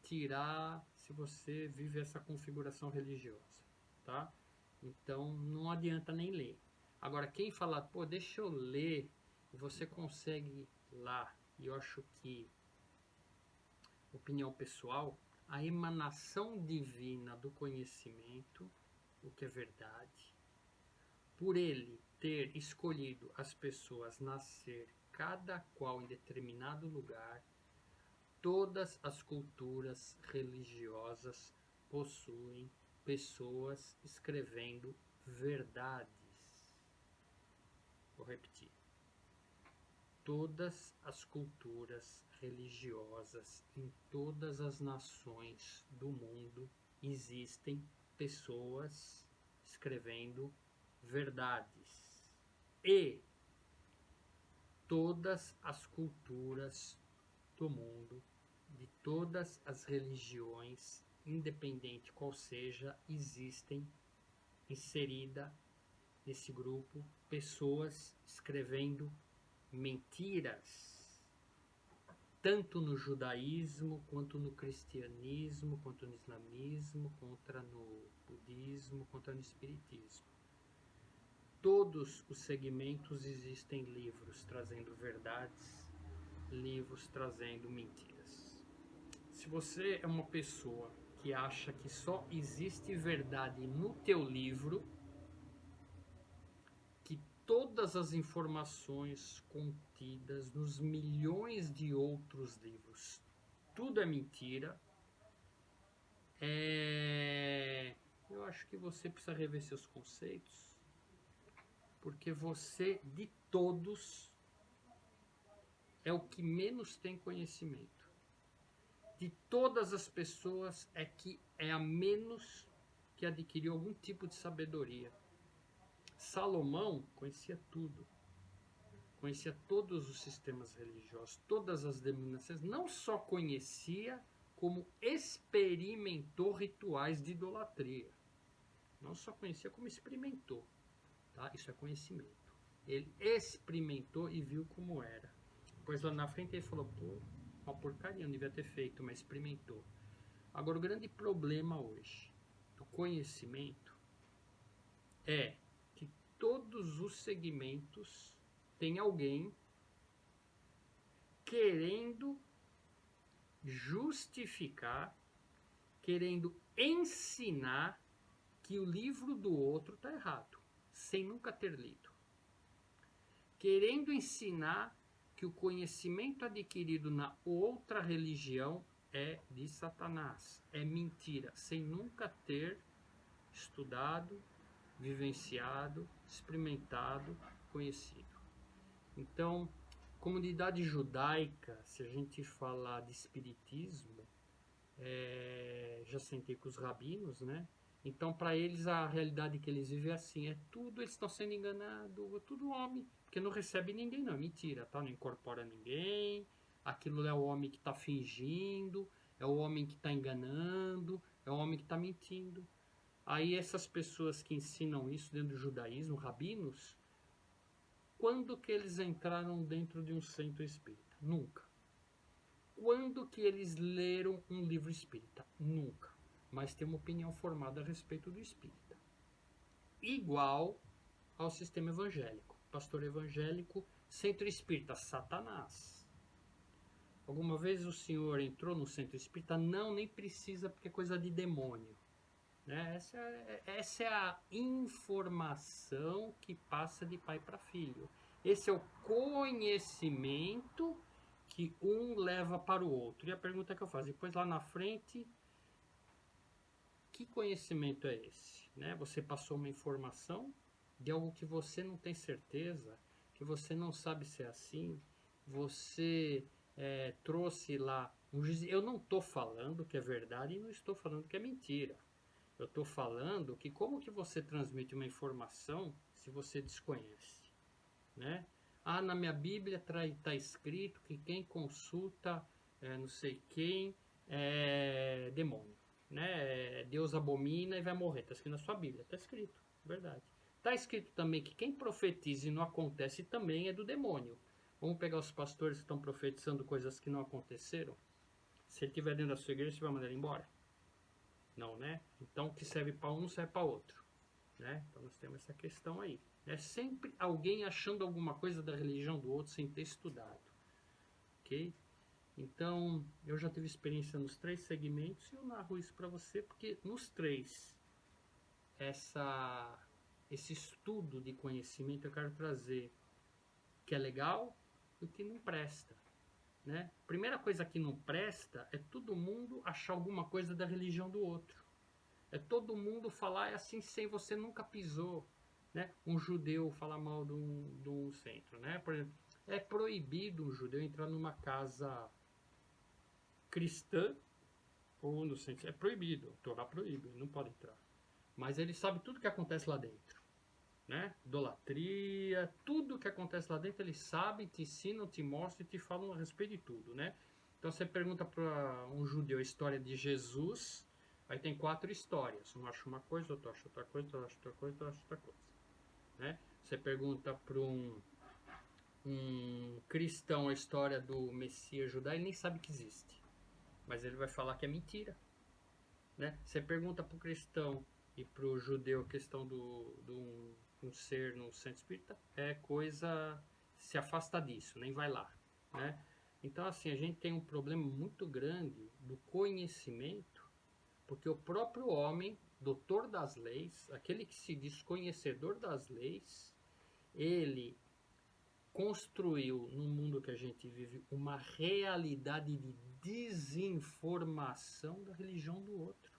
tirar se você vive essa configuração religiosa, tá? Então, não adianta nem ler. Agora, quem falar, pô, deixa eu ler, e você consegue lá, e eu acho que, opinião pessoal, a emanação divina do conhecimento, o que é verdade, por ele ter escolhido as pessoas nascer cada qual em determinado lugar, todas as culturas religiosas possuem pessoas escrevendo verdades. Vou repetir. Todas as culturas religiosas em todas as nações do mundo existem pessoas escrevendo verdades. E todas as culturas do mundo, de todas as religiões, independente qual seja, existem inserida nesse grupo pessoas escrevendo mentiras, tanto no judaísmo, quanto no cristianismo, quanto no islamismo, quanto no budismo, quanto no espiritismo. Todos os segmentos existem livros trazendo verdades, livros trazendo mentiras. Se você é uma pessoa que acha que só existe verdade no teu livro, que todas as informações contidas nos milhões de outros livros, tudo é mentira, eu acho que você precisa rever seus conceitos, porque você, de todos, é o que menos tem conhecimento. De todas as pessoas, é a menos que adquiriu algum tipo de sabedoria. Salomão conhecia tudo. Conhecia todos os sistemas religiosos, todas as denominações. Não só conhecia, como experimentou rituais de idolatria. Não só conhecia, como experimentou. Tá? Isso é conhecimento. Ele experimentou e viu como era. Depois lá na frente ele falou, pô, uma porcaria, não devia ter feito, mas experimentou. Agora o grande problema hoje do conhecimento é que todos os segmentos tem alguém querendo justificar, querendo ensinar que o livro do outro está errado, sem nunca ter lido. Querendo ensinar que o conhecimento adquirido na outra religião é de Satanás, é mentira, sem nunca ter estudado, vivenciado, experimentado, conhecido. Então, comunidade judaica, se a gente falar de espiritismo, já sentei com os rabinos, né? Então, para eles, a realidade que eles vivem é assim, eles estão sendo enganados, tudo homem, porque não recebe ninguém, não, é mentira, tá? Não incorpora ninguém, aquilo é o homem que está fingindo, é o homem que está enganando, é o homem que está mentindo. Aí essas pessoas que ensinam isso dentro do judaísmo, rabinos, quando que eles entraram dentro de um centro espírita? Nunca. Quando que eles leram um livro espírita? Nunca. Mas tem uma opinião formada a respeito do espírita. Igual ao sistema evangélico. Pastor evangélico, centro espírita, Satanás. Alguma vez o senhor entrou no centro espírita? Não, nem precisa, porque é coisa de demônio. Né? Essa é a informação que passa de pai para filho. Esse é o conhecimento que um leva para o outro. E a pergunta que eu faço, depois lá na frente, que conhecimento é esse? Né? Você passou uma informação de algo que você não tem certeza, que você não sabe se é assim, você trouxe lá um juiz. Eu não estou falando que é verdade e não estou falando que é mentira. Eu estou falando que como que você transmite uma informação se você desconhece, né? Ah, na minha Bíblia está escrito que quem consulta não sei quem é demônio. né? Deus abomina e vai morrer. Está escrito na sua Bíblia, está escrito, verdade. Está escrito também que quem profetiza e não acontece também é do demônio. Vamos pegar os pastores que estão profetizando coisas que não aconteceram? Se ele estiver dentro da sua igreja, você vai mandar ele embora? Não, né? Então, o que serve para um, serve para outro. Né? Então, nós temos essa questão aí. É sempre alguém achando alguma coisa da religião do outro sem ter estudado. Ok? Então, eu já tive experiência nos 3 segmentos e eu narro isso para você, porque nos 3, esse estudo de conhecimento eu quero trazer o que é legal e o que não presta. Né? Primeira coisa que não presta é todo mundo achar alguma coisa da religião do outro. É todo mundo falar assim sem você nunca pisou. Né? Um judeu falar mal de um centro. Né? Por exemplo, é proibido um judeu entrar numa casa cristã ou no centro. É proibido. A Torá proíbe, ele não pode entrar. Mas ele sabe tudo que acontece lá dentro. Né? Idolatria, tudo que acontece lá dentro, eles sabem, te ensinam, te mostram e te falam a respeito de tudo, né? Então você pergunta para um judeu a história de Jesus, aí tem 4 histórias. Um acha uma coisa, outro acha outra coisa, outro acha outra coisa, outro acha outra coisa. Né? Você pergunta para um cristão a história do Messias judaico, ele nem sabe que existe. Mas ele vai falar que é mentira. Né? Você pergunta para o cristão e para o judeu a questão do um ser no centro espírita, é coisa, se afasta disso, nem vai lá. Né? Então, assim, a gente tem um problema muito grande do conhecimento, porque o próprio homem, doutor das leis, aquele que se diz conhecedor das leis, ele construiu no mundo que a gente vive uma realidade de desinformação da religião do outro.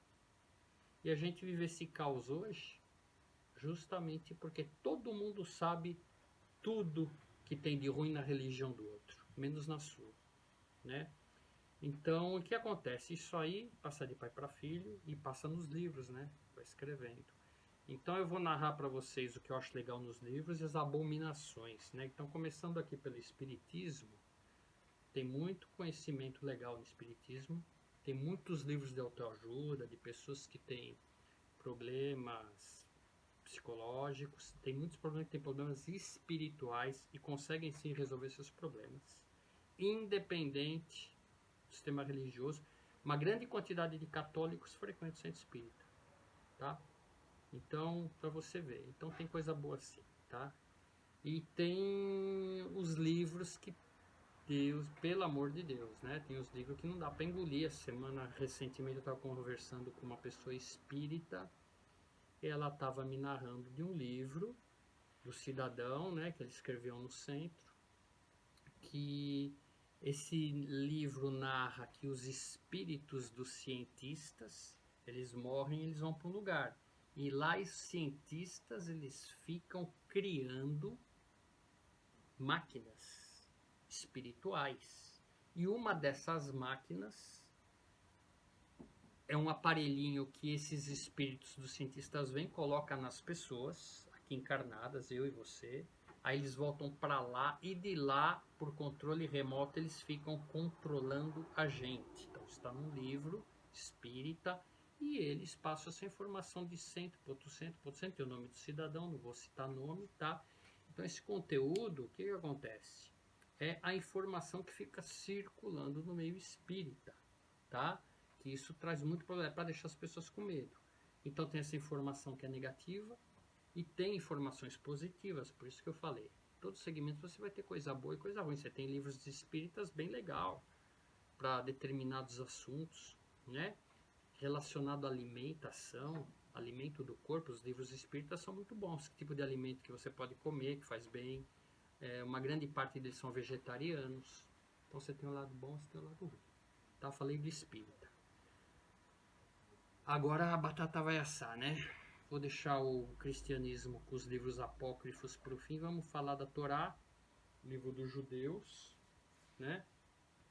E a gente vive esse caos hoje justamente porque todo mundo sabe tudo que tem de ruim na religião do outro, menos na sua, né? Então, o que acontece? Isso aí passa de pai para filho e passa nos livros, né? Vai escrevendo. Então, eu vou narrar para vocês o que eu acho legal nos livros e as abominações, né? Então, começando aqui pelo Espiritismo, tem muito conhecimento legal no Espiritismo, tem muitos livros de autoajuda, de pessoas que têm problemas psicológicos, tem muitos problemas que têm problemas espirituais e conseguem sim resolver seus problemas, independente do sistema religioso. Uma grande quantidade de católicos frequentam o centro espírita, tá? Então, para você ver, então tem coisa boa sim, tá? E tem os livros que Deus, pelo amor de Deus, né? Tem os livros que não dá para engolir. Essa semana, recentemente, eu estava conversando com uma pessoa espírita. Ela estava me narrando de um livro do cidadão, né, que ele escreveu no centro, que esse livro narra que os espíritos dos cientistas, eles morrem e eles vão para um lugar. E lá os cientistas, eles ficam criando máquinas espirituais. E uma dessas máquinas é um aparelhinho que esses espíritos dos cientistas vêm, colocam nas pessoas, aqui encarnadas, eu e você. Aí eles voltam para lá e de lá, por controle remoto, eles ficam controlando a gente. Então está num livro espírita e eles passam essa informação de centro para outro centro, para outro centro, tem o nome do cidadão, não vou citar nome, tá? Então esse conteúdo, o que acontece? É a informação que fica circulando no meio espírita, tá? Que isso traz muito problema para deixar as pessoas com medo. Então tem essa informação que é negativa e tem informações positivas, por isso que eu falei. Todo segmento você vai ter coisa boa e coisa ruim. Você tem livros de espíritas bem legal para determinados assuntos, né? Relacionado à alimentação, alimento do corpo, os livros espíritas são muito bons. Que tipo de alimento que você pode comer, que faz bem. Uma grande parte deles são vegetarianos. Então você tem o lado bom, você tem o lado ruim. Tá? Falei do espírita. Agora a batata vai assar, né? Vou deixar o cristianismo com os livros apócrifos para o fim. Vamos falar da Torá, livro dos judeus, né?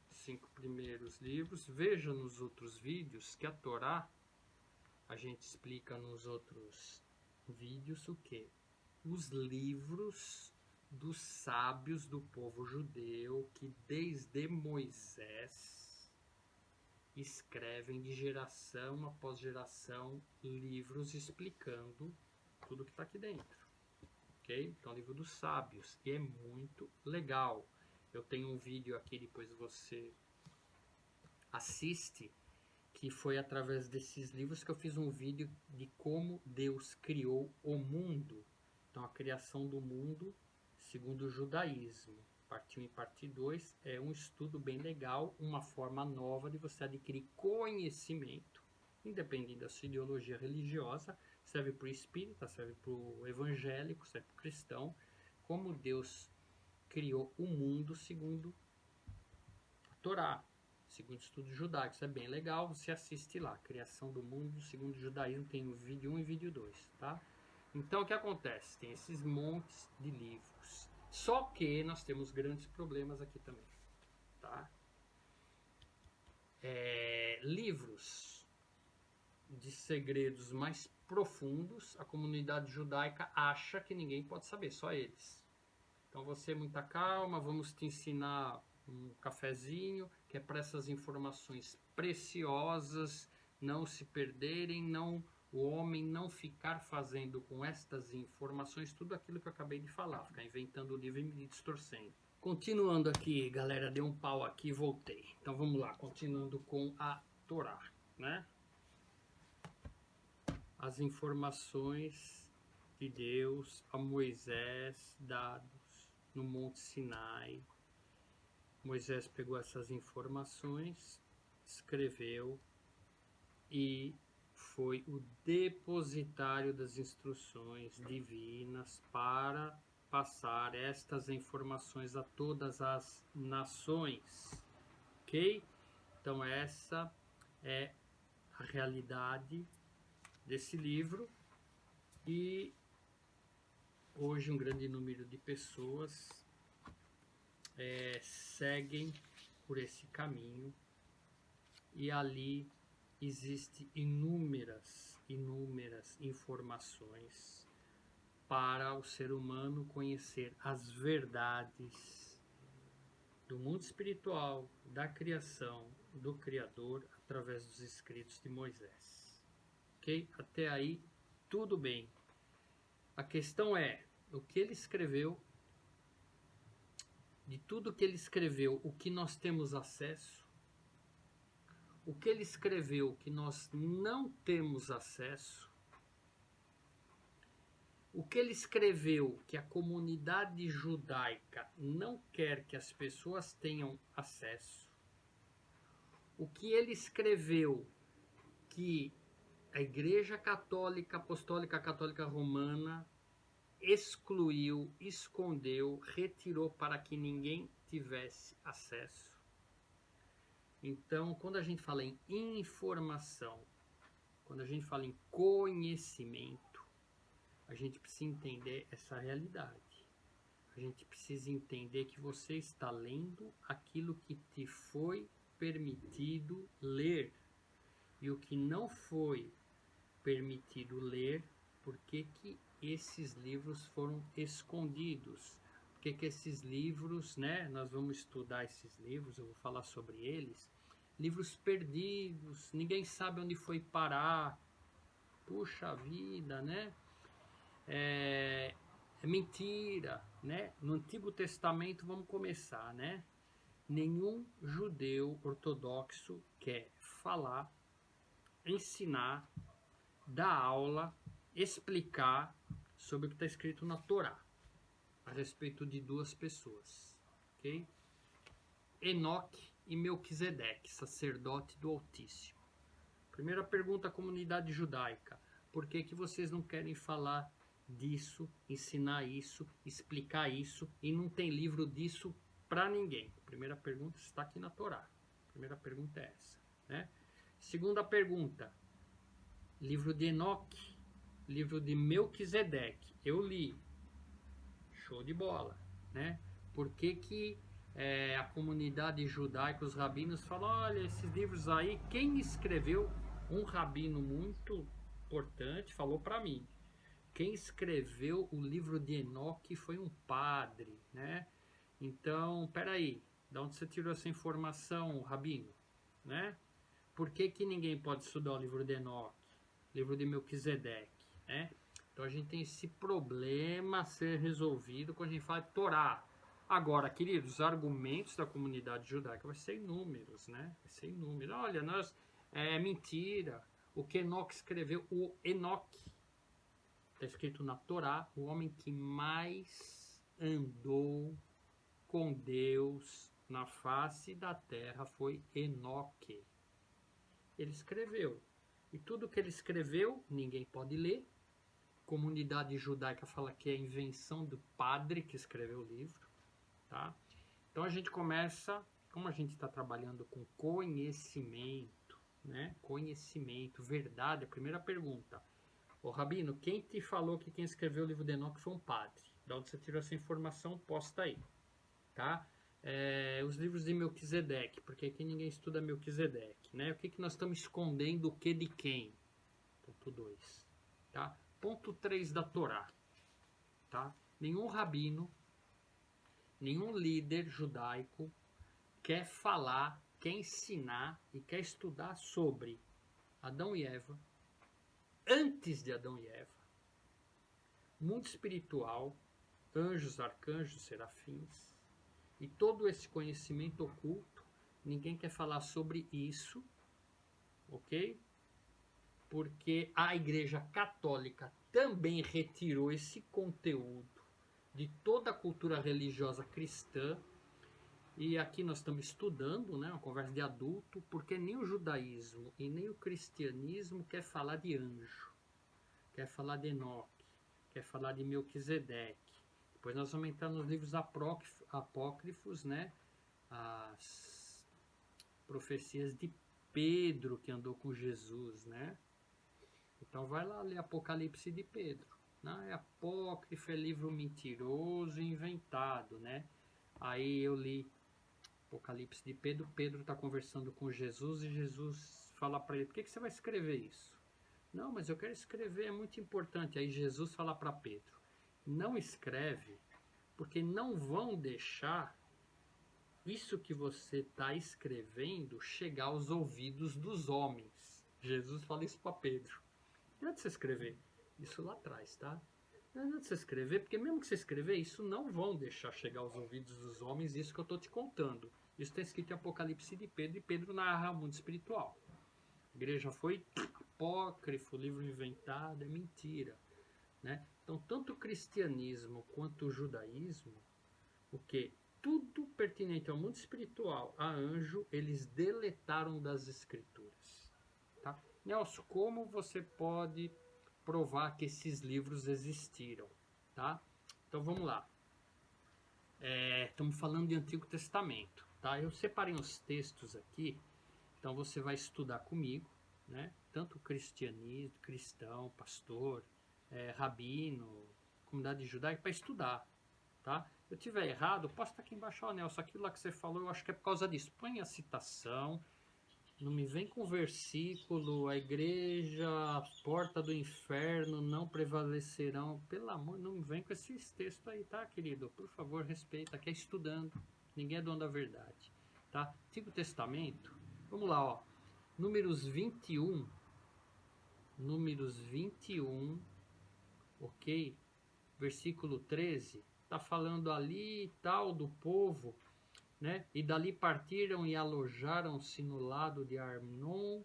5 primeiros livros. Veja nos outros vídeos que a Torá, a gente explica nos outros vídeos o que? Os livros dos sábios do povo judeu que desde Moisés escrevem de geração após geração livros explicando tudo que está aqui dentro, ok? Então, livro dos sábios, e é muito legal. Eu tenho um vídeo aqui, depois você assiste, que foi através desses livros que eu fiz um vídeo de como Deus criou o mundo. Então, a criação do mundo segundo o judaísmo. Parte 1 e parte 2 é um estudo bem legal, uma forma nova de você adquirir conhecimento, independente da sua ideologia religiosa, serve para o espírita, serve para o evangélico, serve para o cristão, como Deus criou o mundo segundo a Torá, segundo o estudo judaico. Isso é bem legal, você assiste lá, Criação do Mundo segundo o Judaísmo, tem o vídeo 1 e vídeo 2, tá? Então, o que acontece? Tem esses montes de livros. Só que nós temos grandes problemas aqui também, tá? Livros de segredos mais profundos, a comunidade judaica acha que ninguém pode saber, só eles. Então, você, muita calma, vamos te ensinar um cafezinho, que é para essas informações preciosas não se perderem, o homem não ficar fazendo com estas informações tudo aquilo que eu acabei de falar, ficar inventando o livro e me distorcendo. Continuando aqui, galera, dei um pau aqui e voltei. Então vamos lá, continuando com a Torá, né? As informações de Deus a Moisés dados no Monte Sinai. Moisés pegou essas informações, escreveu e foi o depositário das instruções divinas para passar estas informações a todas as nações, ok? Então essa é a realidade desse livro, e hoje um grande número de pessoas seguem por esse caminho, e ali existe inúmeras informações para o ser humano conhecer as verdades do mundo espiritual, da criação, do Criador, através dos escritos de Moisés. Ok? Até aí, tudo bem. A questão é, o que ele escreveu, de tudo que ele escreveu, o que nós temos acesso, o que ele escreveu que nós não temos acesso, o que ele escreveu que a comunidade judaica não quer que as pessoas tenham acesso, o que ele escreveu que a Igreja Católica, Apostólica Católica Romana excluiu, escondeu, retirou para que ninguém tivesse acesso. Então, quando a gente fala em informação, quando a gente fala em conhecimento, a gente precisa entender essa realidade. A gente precisa entender que você está lendo aquilo que te foi permitido ler. E o que não foi permitido ler, por que esses livros foram escondidos? Por que esses livros, né? Nós vamos estudar esses livros, eu vou falar sobre eles. Livros perdidos, ninguém sabe onde foi parar. Puxa vida, né? É mentira, né? No Antigo Testamento, vamos começar, né? Nenhum judeu ortodoxo quer falar, ensinar, dar aula, explicar sobre o que está escrito na Torá, a respeito de duas pessoas, ok? Enoque e Melquisedeque, sacerdote do Altíssimo. Primeira pergunta à comunidade judaica: por que vocês não querem falar disso, ensinar isso, explicar isso, e não tem livro disso para ninguém? Primeira pergunta está aqui na Torá. Primeira pergunta é essa, né? Segunda pergunta: livro de Enoque, livro de Melquisedeque, eu li, show de bola, né? Por que a comunidade judaica, os rabinos falam, olha, esses livros aí, quem escreveu? Um rabino muito importante falou para mim, quem escreveu o livro de Enoque foi um padre, né? Então, peraí, de onde você tirou essa informação, rabino, né? por que ninguém pode estudar o livro de Enoque, livro de Melquisedeque, né? Então a gente tem esse problema a ser resolvido quando a gente fala de Torá. Agora, queridos, os argumentos da comunidade judaica vai ser inúmeros, né? Vai ser inúmeros. Olha, é mentira. O que Enoque escreveu, o Enoque, está escrito na Torá, o homem que mais andou com Deus na face da terra foi Enoque. Ele escreveu. E tudo que ele escreveu, ninguém pode ler. A comunidade judaica fala que é a invenção do padre que escreveu o livro. Tá? Então a gente começa, como a gente está trabalhando com conhecimento, né? Conhecimento, verdade, a primeira pergunta. Ô Rabino, quem te falou que quem escreveu o livro de Enoque foi um padre? De onde você tirou essa informação? Posta aí. Tá? Os livros de Melquisedeque, porque aqui ninguém estuda Melquisedeque, né? O que nós estamos escondendo, o que de quem? Ponto 2, tá? Ponto 3 da Torá, tá? Nenhum rabino, nenhum líder judaico quer falar, quer ensinar e quer estudar sobre Adão e Eva, antes de Adão e Eva, mundo espiritual, anjos, arcanjos, serafins, e todo esse conhecimento oculto, ninguém quer falar sobre isso, ok? Porque a Igreja Católica também retirou esse conteúdo de toda a cultura religiosa cristã, e aqui nós estamos estudando, né, uma conversa de adulto, porque nem o judaísmo e nem o cristianismo quer falar de anjo, quer falar de Enoque, quer falar de Melquisedeque. Depois nós vamos entrar nos livros apócrifos, né? As profecias de Pedro que andou com Jesus, né? Então vai lá ler Apocalipse de Pedro. Não é apócrifo, é livro mentiroso e inventado, né? Aí eu li Apocalipse de Pedro, Pedro está conversando com Jesus e Jesus fala para ele, por que você vai escrever isso? Não, mas eu quero escrever, é muito importante. Aí Jesus fala para Pedro, não escreve, porque não vão deixar isso que você está escrevendo chegar aos ouvidos dos homens. Jesus fala isso para Pedro. Não adianta você escrever isso lá atrás, tá? Não adianta você escrever, porque mesmo que você escrever, isso não vão deixar chegar aos ouvidos dos homens, isso que eu estou te contando. Isso está escrito em Apocalipse de Pedro, e Pedro narra o mundo espiritual. A igreja foi apócrifo, livro inventado, é mentira. Né? Então, tanto o cristianismo quanto o judaísmo, o que tudo pertinente ao mundo espiritual, a anjo, eles deletaram das escrituras. Tá? Nelson, como você pode provar que esses livros existiram? Tá? Então vamos lá. Estamos falando de Antigo Testamento. Tá? Eu separei uns textos aqui, então você vai estudar comigo, né? Tanto cristianismo, cristão, pastor, rabino, comunidade judaica, para estudar, tá? Se eu tiver errado, posta aqui embaixo, ó, Nelson, aquilo lá que você falou, eu acho que é por causa disso. Põe a citação, não me vem com versículo, a igreja, a porta do inferno não prevalecerão. Pelo amor, não me vem com esses textos aí, tá, querido? Por favor, respeita, aqui é estudando, ninguém é dono da verdade, tá? Antigo Testamento, vamos lá, ó, Números 21, ok? Versículo 13, está falando ali e tal do povo, né? E dali partiram e alojaram-se no lado de Arnon,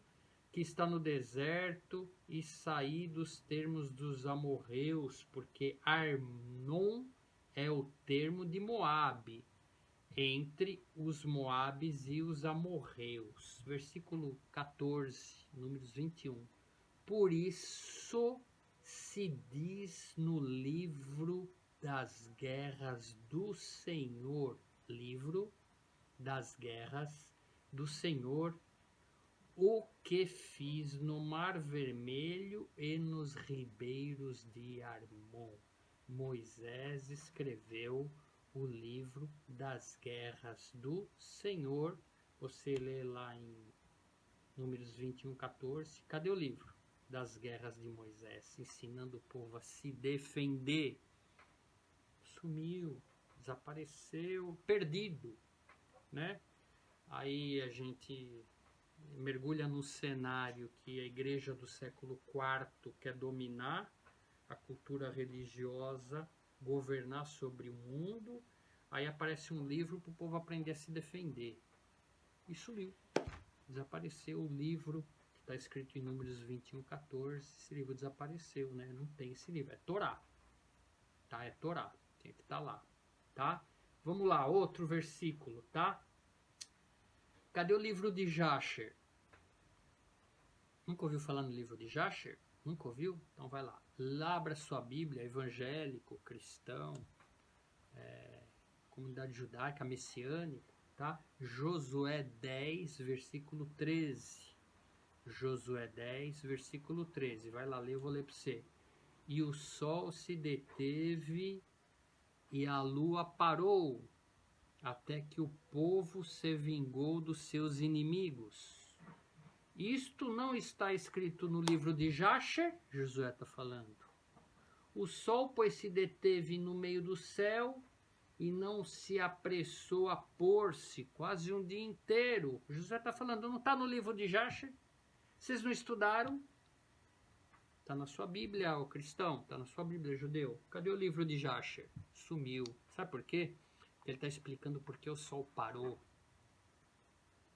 que está no deserto, e saí dos termos dos amorreus, porque Arnon é o termo de Moabe, entre os Moabes e os amorreus. Versículo 14, Números 21. Por isso se diz no livro das guerras do Senhor, livro das guerras do Senhor, o que fiz no Mar Vermelho e nos ribeiros de Armon. Moisés escreveu o livro das guerras do Senhor. Você lê lá em Números 21, 14. Cadê o livro das guerras de Moisés, ensinando o povo a se defender? Sumiu, desapareceu, perdido, né? Aí a gente mergulha num cenário que a igreja do século IV quer dominar a cultura religiosa, governar sobre o mundo. Aí aparece um livro para o povo aprender a se defender. E sumiu. Desapareceu o livro que está escrito em Números 21:14. Esse livro desapareceu, né? Não tem esse livro. É Torá. Tá? É Torá. Tem que estar lá. Tá? Vamos lá, outro versículo, tá? Cadê o livro de Jasher? Nunca ouviu falar no livro de Jasher? Nunca ouviu? Então vai lá. Abra sua Bíblia, evangélico, cristão, comunidade judaica, messiânico, tá? Josué 10, versículo 13. Josué 10, versículo 13. Vai lá ler, eu vou ler para você. E o sol se deteve e a lua parou, até que o povo se vingou dos seus inimigos. Isto não está escrito no livro de Jasher, Josué está falando. O sol, pois, se deteve no meio do céu e não se apressou a pôr-se quase um dia inteiro. Josué está falando, não está no livro de Jasher? Vocês não estudaram? Está na sua Bíblia, ô cristão, está na sua Bíblia, judeu. Cadê o livro de Jasher? Sumiu. Sabe por quê? Porque ele está explicando por que o sol parou.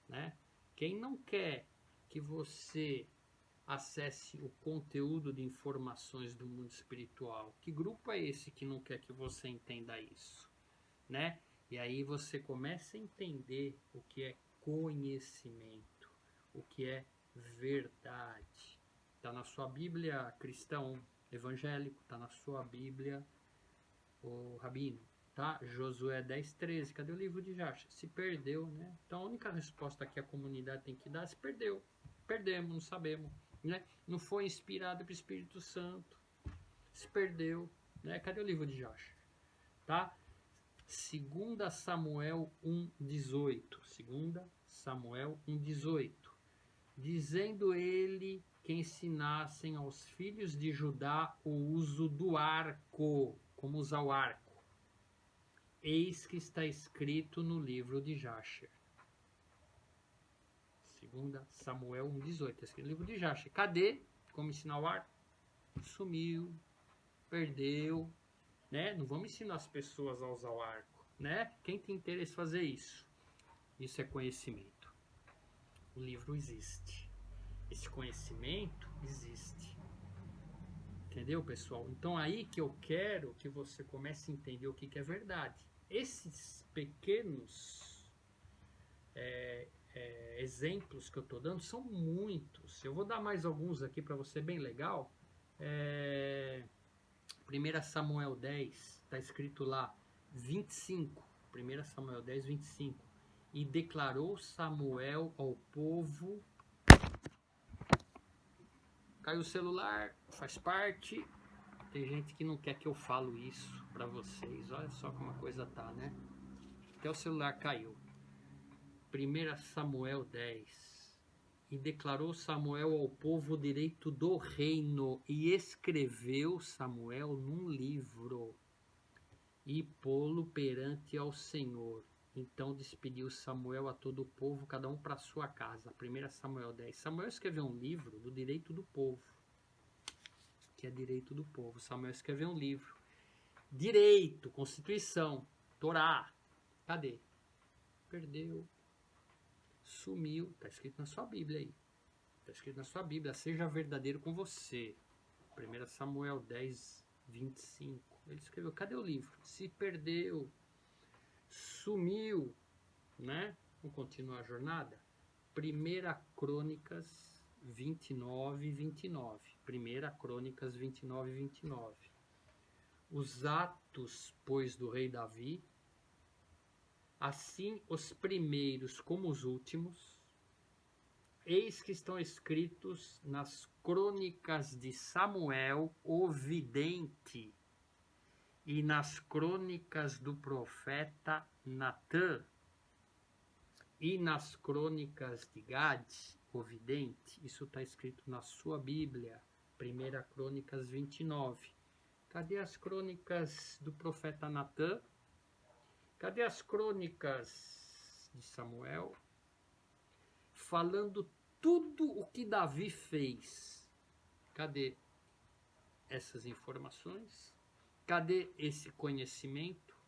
Né? Quem não quer que você acesse o conteúdo de informações do mundo espiritual? Que grupo é esse que não quer que você entenda isso? Né? E aí você começa a entender o que é conhecimento, o que é verdade. Está na sua Bíblia, cristão evangélico, está na sua Bíblia, o rabino, tá? Josué 10, 13. Cadê o livro de Jasher? Se perdeu, né? Então a única resposta que a comunidade tem que dar é se perdeu. Perdemos, não sabemos, né? Não foi inspirado pelo Espírito Santo. Se perdeu, né? Cadê o livro de Jasher? Tá? 2 Samuel 1,18. 2 Samuel 1,18. Dizendo ele que ensinassem aos filhos de Judá o uso do arco. Como usar o arco? Eis que está escrito no livro de Jasher. 2 Samuel 1,18. Está escrito no livro de Jasher. Cadê? Como ensinar o arco? Sumiu. Perdeu. Né? Não vamos ensinar as pessoas a usar o arco. Né? Quem tem interesse em fazer isso? Isso é conhecimento. O livro existe. Esse conhecimento existe. Entendeu, pessoal? Então aí que eu quero que você comece a entender o que é verdade. Esses pequenos exemplos que eu estou dando são muitos. Eu vou dar mais alguns aqui para você, bem legal. 1 Samuel 10, está escrito lá, 25. 1 Samuel 10, 25. E declarou Samuel ao povo... Caiu o celular, faz parte. Tem gente que não quer que eu falo isso para vocês. Olha só como a coisa tá, né? Até o celular caiu. 1 Samuel 10. E declarou Samuel ao povo o direito do reino, e escreveu Samuel num livro, e pô-lo perante ao Senhor. Então despediu Samuel a todo o povo, cada um para sua casa. 1 Samuel 10. Samuel escreveu um livro do direito do povo. Que é direito do povo. Samuel escreveu um livro. Direito, Constituição, Torá. Cadê? Perdeu. Sumiu. Está escrito na sua Bíblia aí. Está escrito na sua Bíblia. Seja verdadeiro com você. 1 Samuel 10, 25. Ele escreveu. Cadê o livro? Se perdeu. Sumiu, né? Vamos continuar a jornada? 1 Crônicas 29, 29. 1 Crônicas 29, 29. Os atos, pois, do rei Davi, assim os primeiros como os últimos, eis que estão escritos nas crônicas de Samuel, o vidente, e nas crônicas do profeta Natã, e nas crônicas de Gad, o vidente. Isso está escrito na sua Bíblia, 1 Crônicas 29. Cadê as crônicas do profeta Natã? Cadê as crônicas de Samuel? falando tudo o que Davi fez. Cadê essas informações? Cadê esse conhecimento?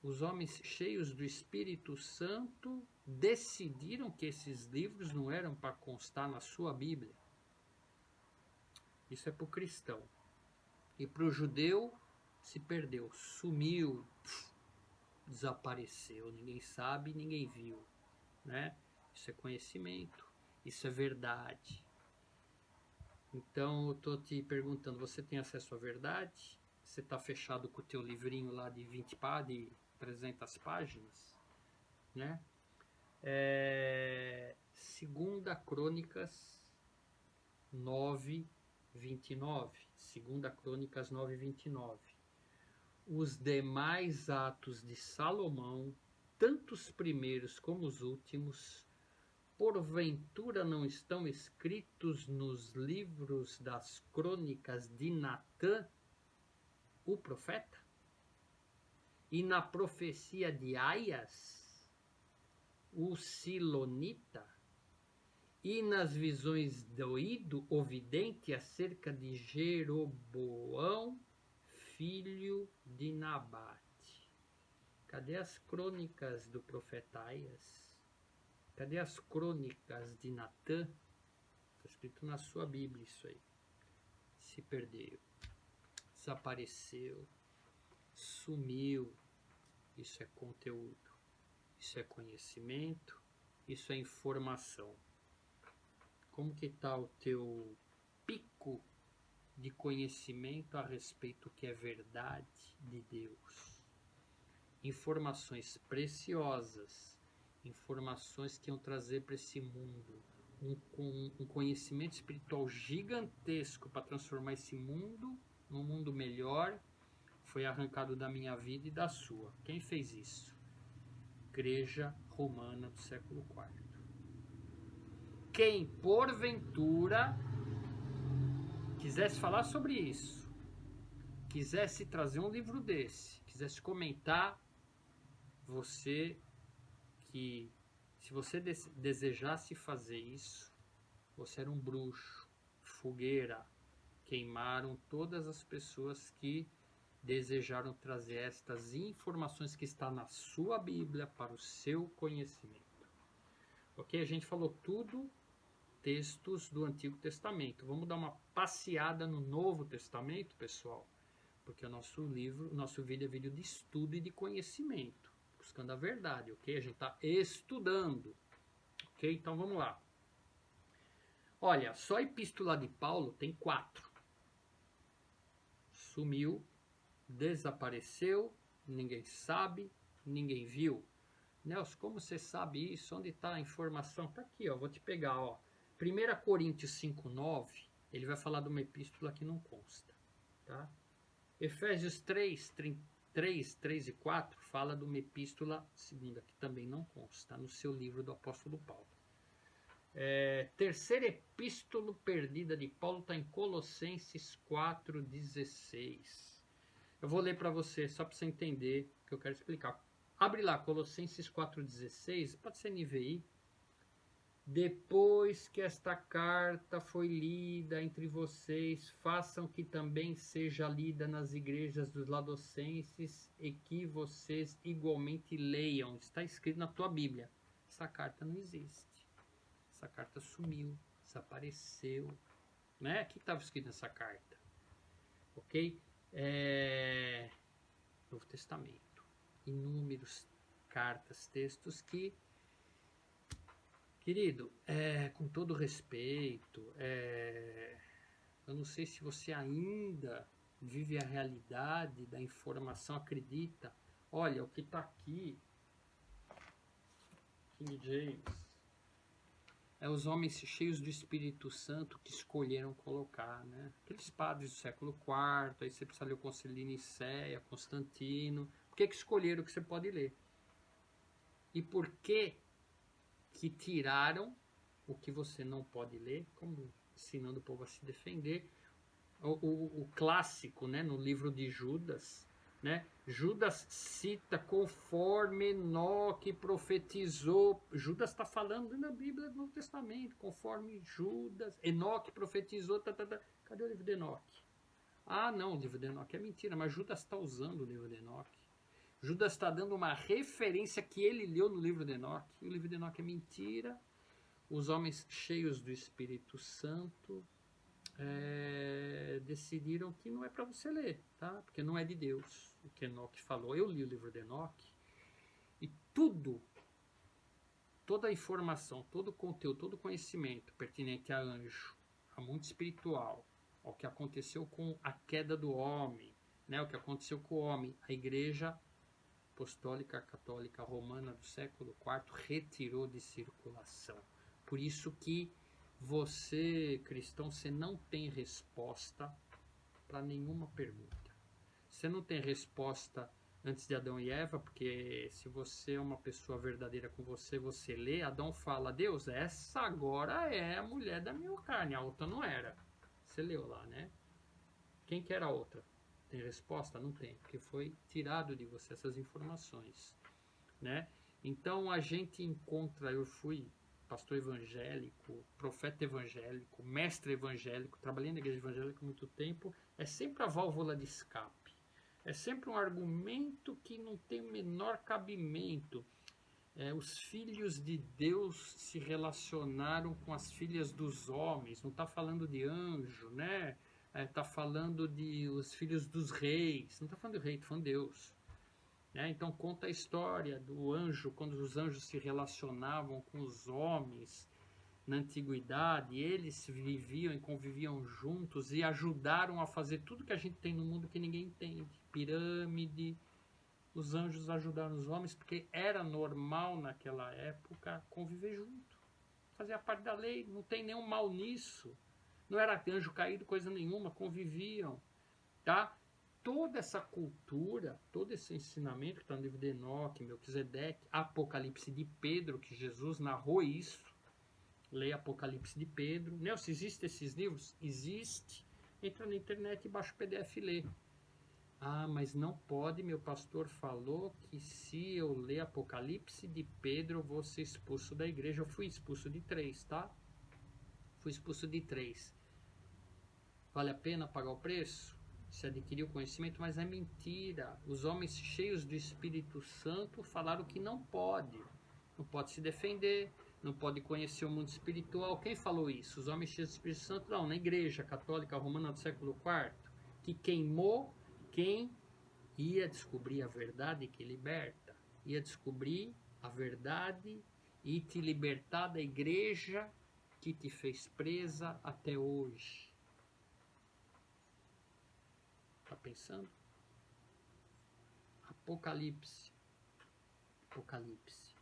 Os homens cheios do Espírito Santo decidiram que esses livros não eram para constar na sua Bíblia. Isso é para o cristão. E para o judeu, se perdeu, sumiu, desapareceu. Ninguém sabe, ninguém viu. Né? Isso é conhecimento, isso é verdade. Então eu estou te perguntando, você tem acesso à verdade? Você está fechado com o teu livrinho lá de 20 de 300 páginas? Né? Segunda Crônicas 9:29. Segunda Crônicas 9:29. Os demais atos de Salomão, tanto os primeiros como os últimos, porventura não estão escritos nos livros das crônicas de Natã, o profeta? E na profecia de Aias, o silonita? E nas visões do Ido, o vidente, acerca de Jeroboão, filho de Nabate? Cadê as crônicas do profeta Aias? Cadê as crônicas de Natã? Está escrito na sua Bíblia isso aí. Se perdeu, desapareceu, sumiu. Isso é conteúdo, isso é conhecimento, isso é informação. Como que está o teu pico de conhecimento a respeito do que é verdade de Deus? Informações preciosas, informações que iam trazer para esse mundo um conhecimento espiritual gigantesco para transformar esse mundo num mundo melhor, foi arrancado da minha vida e da sua. Quem fez isso? Igreja Romana do século IV. Quem, porventura, quisesse falar sobre isso, quisesse trazer um livro desse, quisesse comentar, você que, se você desejasse fazer isso, você era um bruxo, fogueira. Queimaram todas as pessoas que desejaram trazer estas informações que está na sua Bíblia para o seu conhecimento. Ok? A gente falou tudo textos do Antigo Testamento. Vamos dar uma passeada no Novo Testamento, pessoal, porque o nosso livro, o nosso vídeo é vídeo de estudo e de conhecimento, buscando a verdade, ok? A gente está estudando, ok? Então vamos lá. Olha, só a epístola de Paulo tem 4. Sumiu, desapareceu, ninguém sabe, ninguém viu. Nelson, como você sabe isso? Onde está a informação? Está aqui, ó, vou te pegar, ó. 1 Coríntios 5:9, ele vai falar de uma epístola que não consta. Tá? Efésios 3 e 4 fala de uma epístola segunda, que também não consta, no seu livro do apóstolo Paulo. Terceira epístola perdida de Paulo está em Colossenses 4:16. Eu vou ler para você, só para você entender o que eu quero explicar. Abre lá, Colossenses 4:16, pode ser NVI. Depois que esta carta foi lida entre vocês, façam que também seja lida nas igrejas dos Laodicenses e que vocês igualmente leiam. Está escrito na tua Bíblia. Essa carta não existe. Essa carta sumiu, desapareceu. Né? O que estava escrito nessa carta? Ok? Novo Testamento. Inúmeros cartas, textos que, querido, com todo respeito, eu não sei se você ainda vive a realidade da informação, acredita. Olha, o que está aqui, King James, os homens cheios do Espírito Santo que escolheram colocar, né? Aqueles padres do século IV, aí você precisa ler o Concílio de Nicéia, Constantino. Por que escolheram o que você pode ler? E por que tiraram o que você não pode ler, como ensinando o povo a se defender? O clássico, né, no livro de Judas, né? Judas cita conforme Enoque profetizou. Judas está falando na Bíblia do Novo Testamento, conforme Judas, Enoque profetizou. Cadê o livro de Enoque? Ah, não, o livro de Enoque é mentira, mas Judas está usando o livro de Enoque. Judas está dando uma referência que ele leu no livro de Enoque. E o livro de Enoque é mentira. Os homens cheios do Espírito Santo decidiram que não é para você ler, tá? Porque não é de Deus o que Enoque falou. Eu li o livro de Enoque e toda a informação, todo o conteúdo, todo o conhecimento pertinente a anjo, a mundo espiritual, ao que aconteceu com a queda do homem, né? O que aconteceu com o homem, a igreja apostólica católica romana do século IV retirou de circulação. Por isso que você, cristão, você não tem resposta para nenhuma pergunta. Você não tem resposta antes de Adão e Eva, porque se você é uma pessoa verdadeira com você, você lê, Adão fala, Deus, essa agora é a mulher da minha carne, a outra não era. Você leu lá, né? Quem que era a outra? Tem resposta? Não tem, porque foi tirado de você essas informações, né? Então a gente encontra, eu fui pastor evangélico, profeta evangélico, mestre evangélico, trabalhei na igreja evangélica há muito tempo, é sempre a válvula de escape. É sempre um argumento que não tem o menor cabimento. Os filhos de Deus se relacionaram com as filhas dos homens, não está falando de anjo, né? Está falando de os filhos dos reis, não está falando de rei, está falando de Deus. Então conta a história do anjo, quando os anjos se relacionavam com os homens na antiguidade, eles viviam e conviviam juntos e ajudaram a fazer tudo que a gente tem no mundo que ninguém entende. Pirâmide, os anjos ajudaram os homens porque era normal naquela época conviver junto. Fazia parte da lei, não tem nenhum mal nisso. Não era anjo caído, coisa nenhuma, conviviam, tá? Toda essa cultura, todo esse ensinamento que está no livro de Enoque, Melquisedeque, Apocalipse de Pedro, que Jesus narrou isso, leia Apocalipse de Pedro. Nelson, existem esses livros? Existe. Entra na internet e baixa o PDF e lê. Ah, mas não pode, meu pastor falou que se eu ler Apocalipse de Pedro, eu vou ser expulso da igreja. Eu fui expulso de 3, tá? Fui expulso de 3. Vale a pena pagar o preço? Se adquirir o conhecimento, mas é mentira. Os homens cheios do Espírito Santo falaram que não pode. Não pode se defender, não pode conhecer o mundo espiritual. Quem falou isso? Os homens cheios do Espírito Santo? Não, na igreja católica romana do século IV, que queimou quem ia descobrir a verdade que liberta. Ia descobrir a verdade e te libertar da igreja que te fez presa até hoje. Tá pensando? Apocalipse. Apocalipse.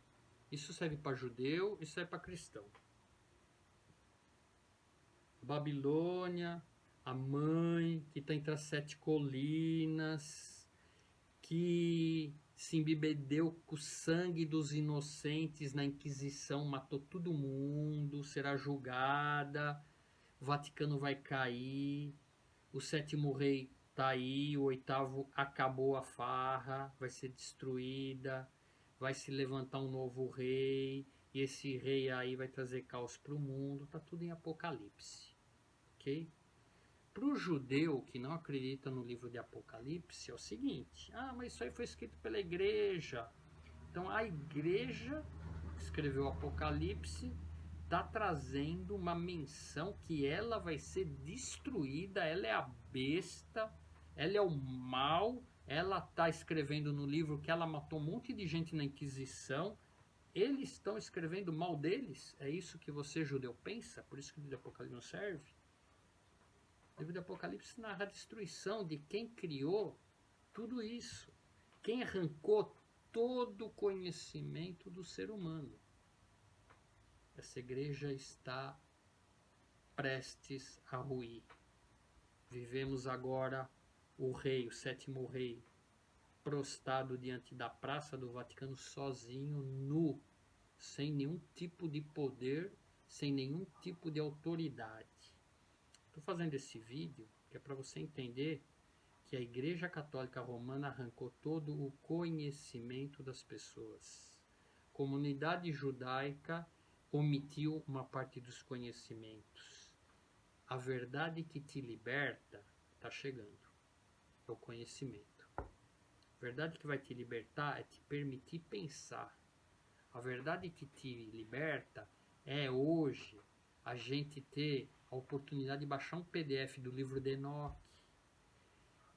Isso serve para judeu, isso serve para cristão. Babilônia, a mãe que está entre as 7 colinas, que se embebedeu com o sangue dos inocentes na Inquisição, matou todo mundo, será julgada, o Vaticano vai cair, o 7º rei tá aí, o 8º acabou a farra, vai ser destruída, vai se levantar um novo rei, e esse rei aí vai trazer caos para o mundo, tá tudo em Apocalipse, ok? Para o judeu que não acredita no livro de Apocalipse, é o seguinte, mas isso aí foi escrito pela igreja, então a igreja escreveu o Apocalipse, está trazendo uma menção que ela vai ser destruída, ela é a besta, ela é o mal, ela está escrevendo no livro que ela matou um monte de gente na Inquisição, eles estão escrevendo mal deles? É isso que você, judeu, pensa? Por isso que o livro de Apocalipse não serve? O livro de Apocalipse narra a destruição de quem criou tudo isso, quem arrancou todo o conhecimento do ser humano. Essa igreja está prestes a ruir. Vivemos agora o rei, o 7º rei, prostrado diante da praça do Vaticano sozinho, nu, sem nenhum tipo de poder, sem nenhum tipo de autoridade. Estou fazendo esse vídeo que é para você entender que a Igreja Católica Romana arrancou todo o conhecimento das pessoas. A comunidade judaica omitiu uma parte dos conhecimentos. A verdade que te liberta está chegando. É o conhecimento. A verdade que vai te libertar é te permitir pensar. A verdade que te liberta é hoje a gente ter a oportunidade de baixar um PDF do livro de Enoque,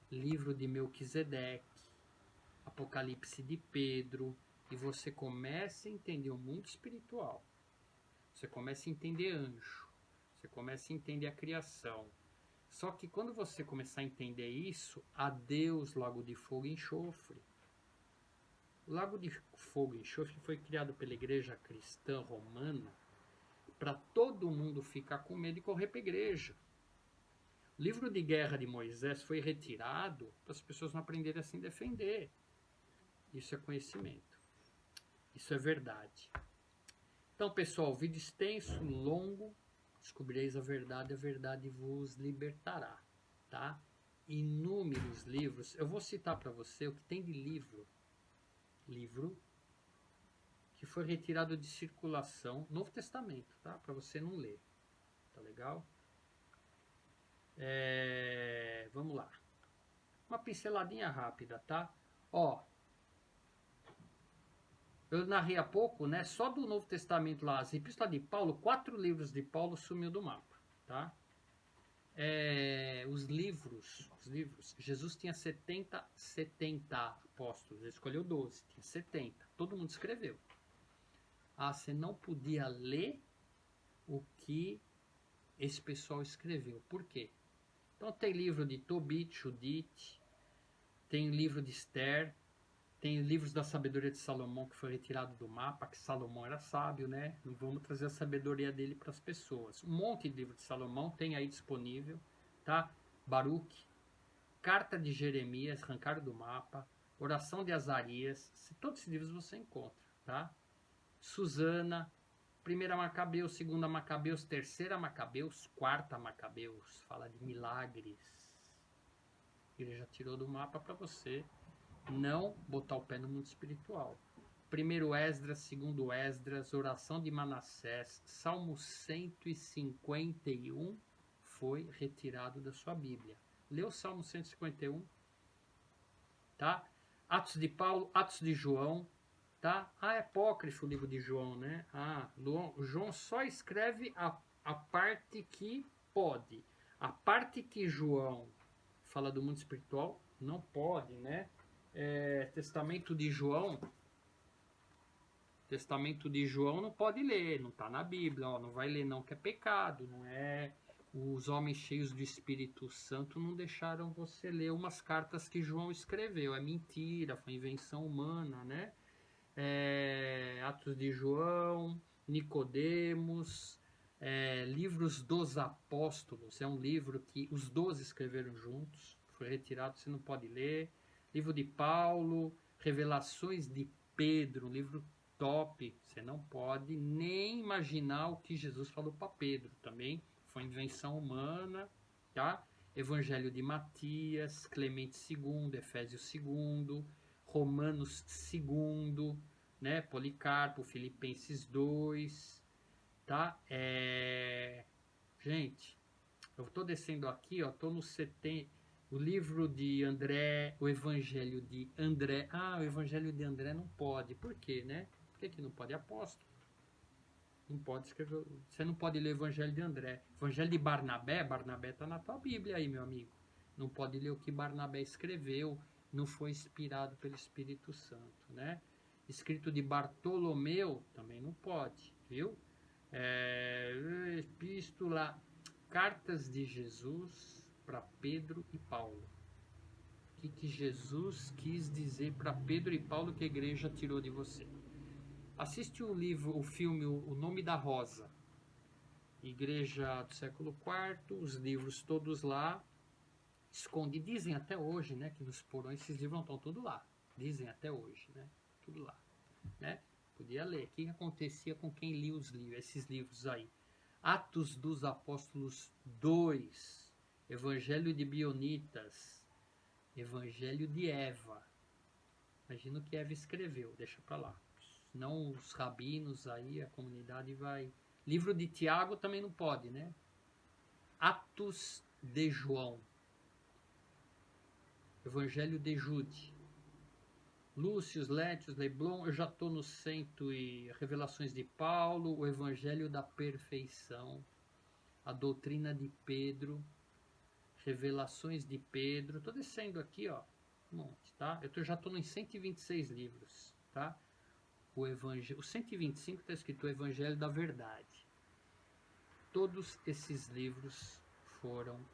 livro de Melquisedeque, Apocalipse de Pedro, e você começa a entender o mundo espiritual. Você começa a entender anjo. Você começa a entender a criação. Só que quando você começar a entender isso, adeus Lago de Fogo e Enxofre. O Lago de Fogo e Enxofre foi criado pela Igreja Cristã Romana para todo mundo ficar com medo e correr para a igreja. O livro de guerra de Moisés foi retirado para as pessoas não aprenderem a se defender. Isso é conhecimento. Isso é verdade. Então, pessoal, vídeo extenso, longo. Descobrireis a verdade vos libertará. Tá? Inúmeros livros. Eu vou citar para você o que tem de livro. Livro que foi retirado de circulação. Novo Testamento, tá? Para você não ler. Tá legal? Vamos lá. Uma pinceladinha rápida, tá? Ó, eu narrei há pouco, né? Só do Novo Testamento lá, as epístolas de Paulo, 4 livros de Paulo sumiu do mapa, tá? Os livros, Jesus tinha 70 apóstolos, ele escolheu 12, tinha 70, todo mundo escreveu. Ah, você não podia ler o que esse pessoal escreveu, por quê? Então tem livro de Tobit, Judite, tem livro de Esther, tem livros da sabedoria de Salomão que foi retirado do mapa, que Salomão era sábio, né? Não vamos trazer a sabedoria dele para as pessoas. Um monte de livro de Salomão tem aí disponível, tá? Baruque, Carta de Jeremias, arrancaram do mapa, Oração de Azarias, todos esses livros você encontra, tá? Susana, 1ª Macabeus, 2ª Macabeus, 3ª Macabeus, 4ª Macabeus, fala de milagres. Ele já tirou do mapa para você não botar o pé no mundo espiritual. 1º Esdras, 2º Esdras, Oração de Manassés, Salmo 151 foi retirado da sua Bíblia. Lê o Salmo 151, tá? Atos de Paulo, Atos de João, tá? É apócrifo o livro de João, né? João só escreve a parte que pode. A parte que João fala do mundo espiritual não pode, né? Testamento de João não pode ler, não está na Bíblia, ó, não vai ler não, que é pecado, não é? Os homens cheios do Espírito Santo não deixaram você ler umas cartas que João escreveu, é mentira, foi invenção humana, né? Atos de João, Nicodemos, livros dos apóstolos, é um livro que os 12 escreveram juntos, foi retirado, você não pode ler. Livro de Paulo, Revelações de Pedro, um livro top, você não pode nem imaginar o que Jesus falou para Pedro, também foi invenção humana, tá? Evangelho de Matias, Clemente II, Efésios II, Romanos II, né? Policarpo, Filipenses 2, tá? Gente, eu estou descendo aqui, ó, estou no 70, o livro de André, o Evangelho de André. O Evangelho de André não pode, por quê, né? Por que não pode? Apóstolo. Não pode escrever, você não pode ler o Evangelho de André. Evangelho de Barnabé está na tua Bíblia aí, meu amigo. Não pode ler o que Barnabé escreveu, não foi inspirado pelo Espírito Santo, né? Escrito de Bartolomeu também não pode, viu? Epístola, cartas de Jesus para Pedro e Paulo. O que Jesus quis dizer para Pedro e Paulo que a igreja tirou de você? Assiste o filme O Nome da Rosa. Igreja do século IV, os livros todos lá, esconde. Dizem até hoje, né, que nos porões esses livros não estão tudo lá. Dizem até hoje, né? Tudo lá, né? Podia ler. O que acontecia com quem lia esses livros aí? Atos dos Apóstolos 2, Evangelho de Bionitas, Evangelho de Eva. Imagina o que Eva escreveu, deixa para lá. Senão os rabinos aí, a comunidade vai... Livro de Tiago também não pode, né? Atos de João. Evangelho de Jude. Lúcius, Létius, Leblon, eu já estou no centro e Revelações de Paulo, o Evangelho da Perfeição, a doutrina de Pedro, Revelações de Pedro, estou descendo aqui, ó, um monte, tá? Já estou nos 126 livros, tá? O 125 está escrito o Evangelho da Verdade. Todos esses livros foram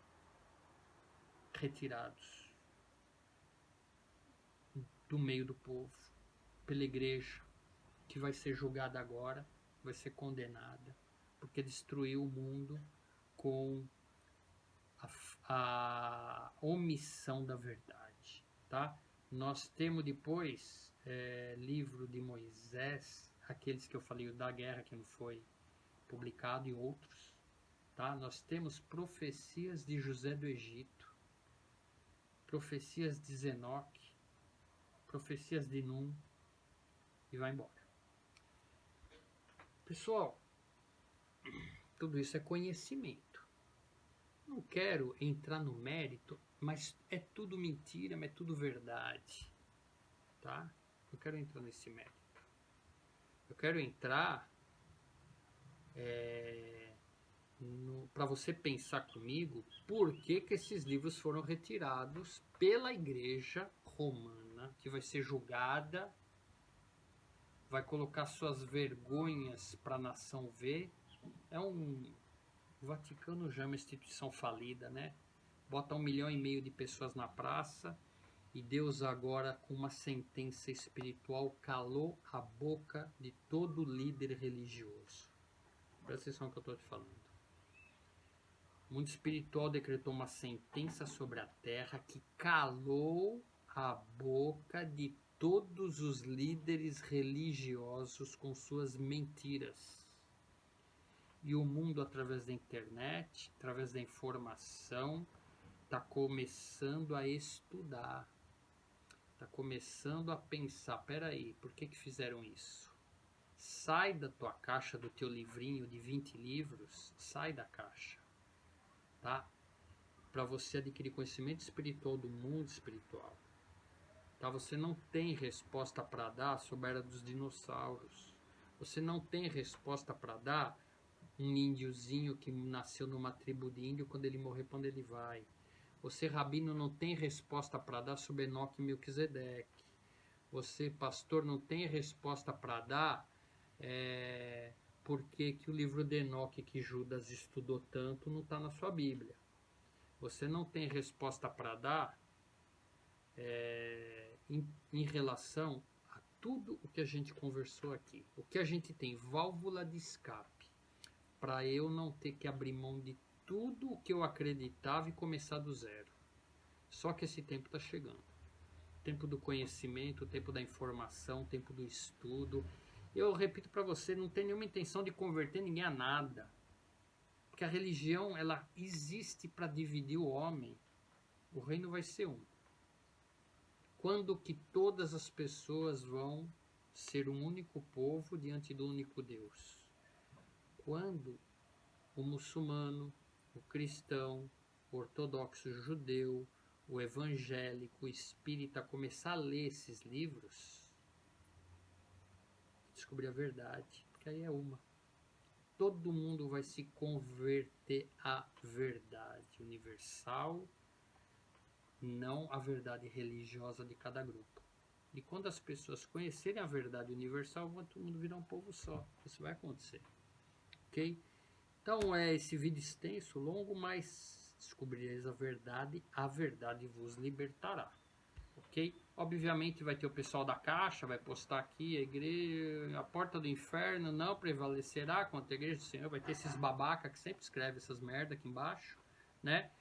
retirados do meio do povo, pela igreja, que vai ser julgada agora, vai ser condenada, porque destruiu o mundo com a omissão da verdade, tá? Nós temos depois livro de Moisés, aqueles que eu falei, o da guerra que não foi publicado e outros, tá? Nós temos profecias de José do Egito, profecias de Zenoque, profecias de Num, e vai embora. Pessoal, tudo isso é conhecimento. Não quero entrar no mérito, mas é tudo mentira, mas é tudo verdade, tá? Eu quero entrar nesse mérito. Eu quero entrar para você pensar comigo por que esses livros foram retirados pela igreja romana, que vai ser julgada, vai colocar suas vergonhas para a nação ver. O Vaticano já é uma instituição falida, né? Bota 1,5 milhão de pessoas na praça e Deus agora, com uma sentença espiritual, calou a boca de todo líder religioso. Presta atenção no que eu estou te falando. O mundo espiritual decretou uma sentença sobre a terra que calou a boca de todos os líderes religiosos com suas mentiras. E o mundo, através da internet, através da informação, está começando a estudar. Está começando a pensar, peraí, por que fizeram isso? Sai da tua caixa, do teu livrinho de 20 livros, sai da caixa, tá? Para você adquirir conhecimento espiritual do mundo espiritual. Tá? Você não tem resposta para dar sobre a era dos dinossauros. Você não tem resposta para dar um índiozinho que nasceu numa tribo de índio, quando ele morrer, para onde ele vai. Você, rabino, não tem resposta para dar sobre Enoque e Melquisedeque. Você, pastor, não tem resposta para dar por que o livro de Enoque, que Judas estudou tanto, não está na sua Bíblia. Você não tem resposta para dar em relação a tudo o que a gente conversou aqui. O que a gente tem, válvula de escape, para eu não ter que abrir mão de tudo o que eu acreditava e começar do zero. Só que esse tempo está chegando. O tempo do conhecimento, o tempo da informação, o tempo do estudo. Eu repito para você, não tem nenhuma intenção de converter ninguém a nada. Porque a religião, ela existe para dividir o homem. O reino vai ser um. Quando que todas as pessoas vão ser um único povo diante do único Deus? Quando o muçulmano, o cristão, o ortodoxo, o judeu, o evangélico, o espírita começar a ler esses livros, descobrir a verdade, porque aí é uma. Todo mundo vai se converter à verdade universal, não à verdade religiosa de cada grupo. E quando as pessoas conhecerem a verdade universal, vai todo mundo virar um povo só. Isso vai acontecer. Ok? Então é esse vídeo extenso, longo, mas descobrireis a verdade vos libertará. Ok? Obviamente vai ter o pessoal da caixa, vai postar aqui, a igreja, a porta do inferno não prevalecerá contra a igreja do Senhor. Vai ter esses babaca que sempre escreve essas merda aqui embaixo, né?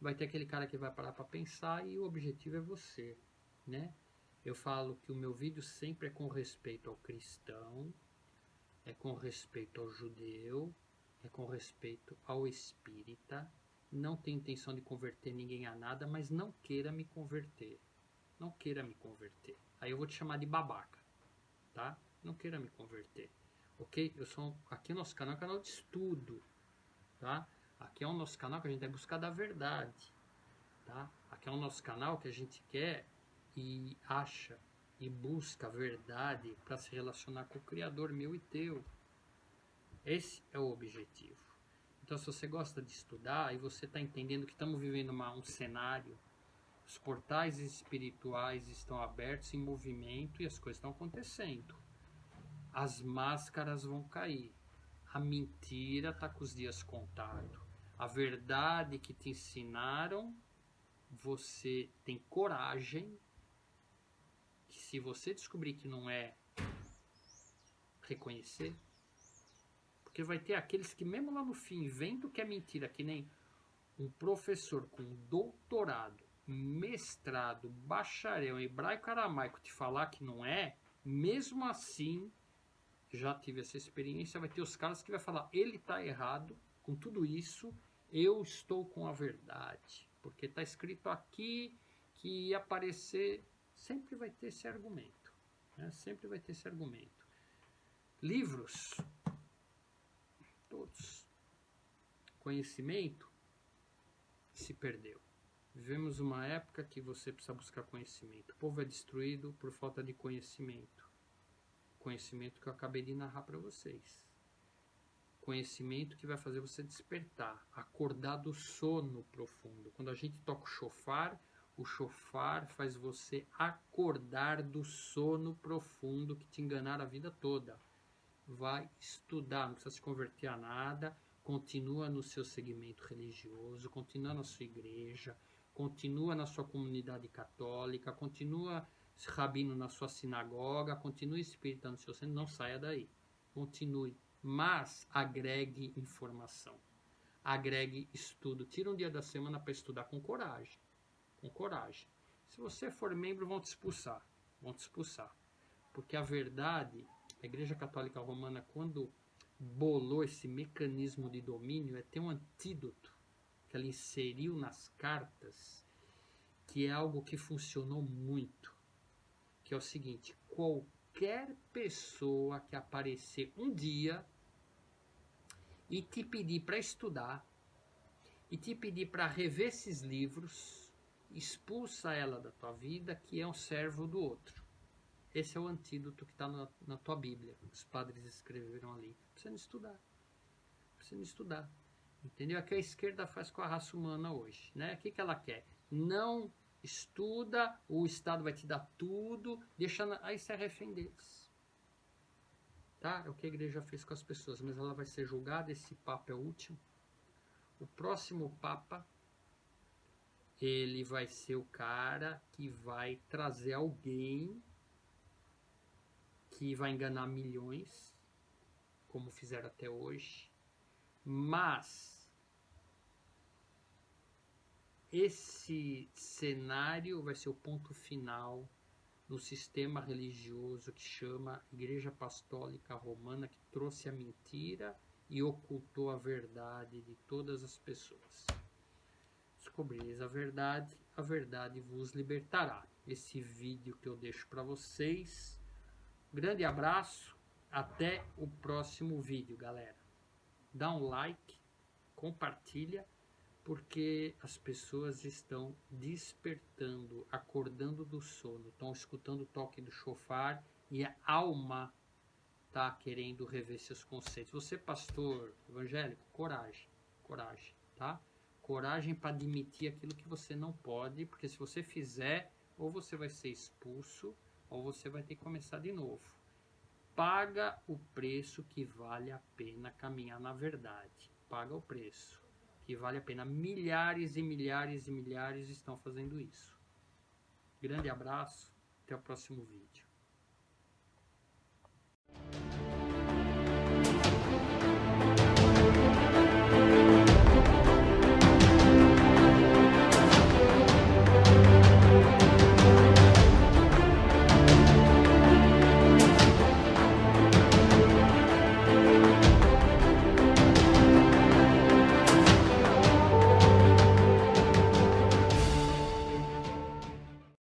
Vai ter aquele cara que vai parar para pensar e o objetivo é você, né? Eu falo que o meu vídeo sempre é com respeito ao cristão, é com respeito ao judeu, é com respeito ao espírita, não tenho intenção de converter ninguém a nada, mas não queira me converter. Não queira me converter. Aí eu vou te chamar de babaca, tá? Não queira me converter, ok? Aqui o nosso canal é um canal de estudo, tá? Aqui é o nosso canal que a gente vai buscar da verdade, tá? Aqui é o nosso canal que a gente quer e acha e busca a verdade para se relacionar com o Criador meu e teu. Esse é o objetivo. Então, se você gosta de estudar e você está entendendo que estamos vivendo um cenário, os portais espirituais estão abertos em movimento e as coisas estão acontecendo. As máscaras vão cair. A mentira está com os dias contados. A verdade que te ensinaram, você tem coragem, que se você descobrir que não é, reconhecer. Porque vai ter aqueles que mesmo lá no fim, vendo que é mentira, que nem um professor com doutorado, mestrado, bacharel em hebraico aramaico te falar que não é, mesmo assim, já tive essa experiência, vai ter os caras que vai falar, ele está errado, com tudo isso, eu estou com a verdade. Porque está escrito aqui que ia aparecer, sempre vai ter esse argumento. Né? Sempre vai ter esse argumento. Livros, todos. Conhecimento, se perdeu. Vivemos uma época que você precisa buscar conhecimento. O povo é destruído por falta de conhecimento. Conhecimento que eu acabei de narrar para vocês. Conhecimento que vai fazer você despertar, acordar do sono profundo. Quando a gente toca o chofar faz você acordar do sono profundo que te enganaram a vida toda. Vai estudar, não precisa se converter a nada, continua no seu segmento religioso, continua na sua igreja, continua na sua comunidade católica, continua rabino na sua sinagoga, continue espírita no seu centro, não saia daí. Continue, mas agregue informação, agregue estudo, tira um dia da semana para estudar com coragem, com coragem. Se você for membro, vão te expulsar, porque a verdade, a Igreja Católica Romana, quando bolou esse mecanismo de domínio, tem um antídoto que ela inseriu nas cartas, que é algo que funcionou muito, que é o seguinte: qualquer pessoa que aparecer um dia e te pedir para estudar, e te pedir para rever esses livros, expulsa ela da tua vida, que é um servo do outro. Esse é o antídoto que está na tua Bíblia. Os padres escreveram ali. Precisa estudar. Precisa estudar. Entendeu? É o que a esquerda faz com a raça humana hoje. Né? O que ela quer? Não estuda, o Estado vai te dar tudo, aí você é refém deles. Tá? É o que a igreja fez com as pessoas, mas ela vai ser julgada, esse Papa é o último. O próximo Papa, ele vai ser o cara que vai trazer alguém que vai enganar milhões, como fizeram até hoje, mas esse cenário vai ser o ponto final no sistema religioso que chama Igreja Apostólica Romana, que trouxe a mentira e ocultou a verdade de todas as pessoas. Descobrireis a verdade vos libertará. Esse vídeo que eu deixo para vocês. Grande abraço, até o próximo vídeo, galera. Dá um like, compartilha, porque as pessoas estão despertando, acordando do sono, estão escutando o toque do chofar e a alma está querendo rever seus conceitos. Você, pastor evangélico, coragem, tá? Coragem para admitir aquilo que você não pode, porque se você fizer, ou você vai ser expulso, ou você vai ter que começar de novo. Paga o preço que vale a pena caminhar na verdade. Paga o preço que vale a pena. Milhares e milhares e milhares estão fazendo isso. Grande abraço, até o próximo vídeo.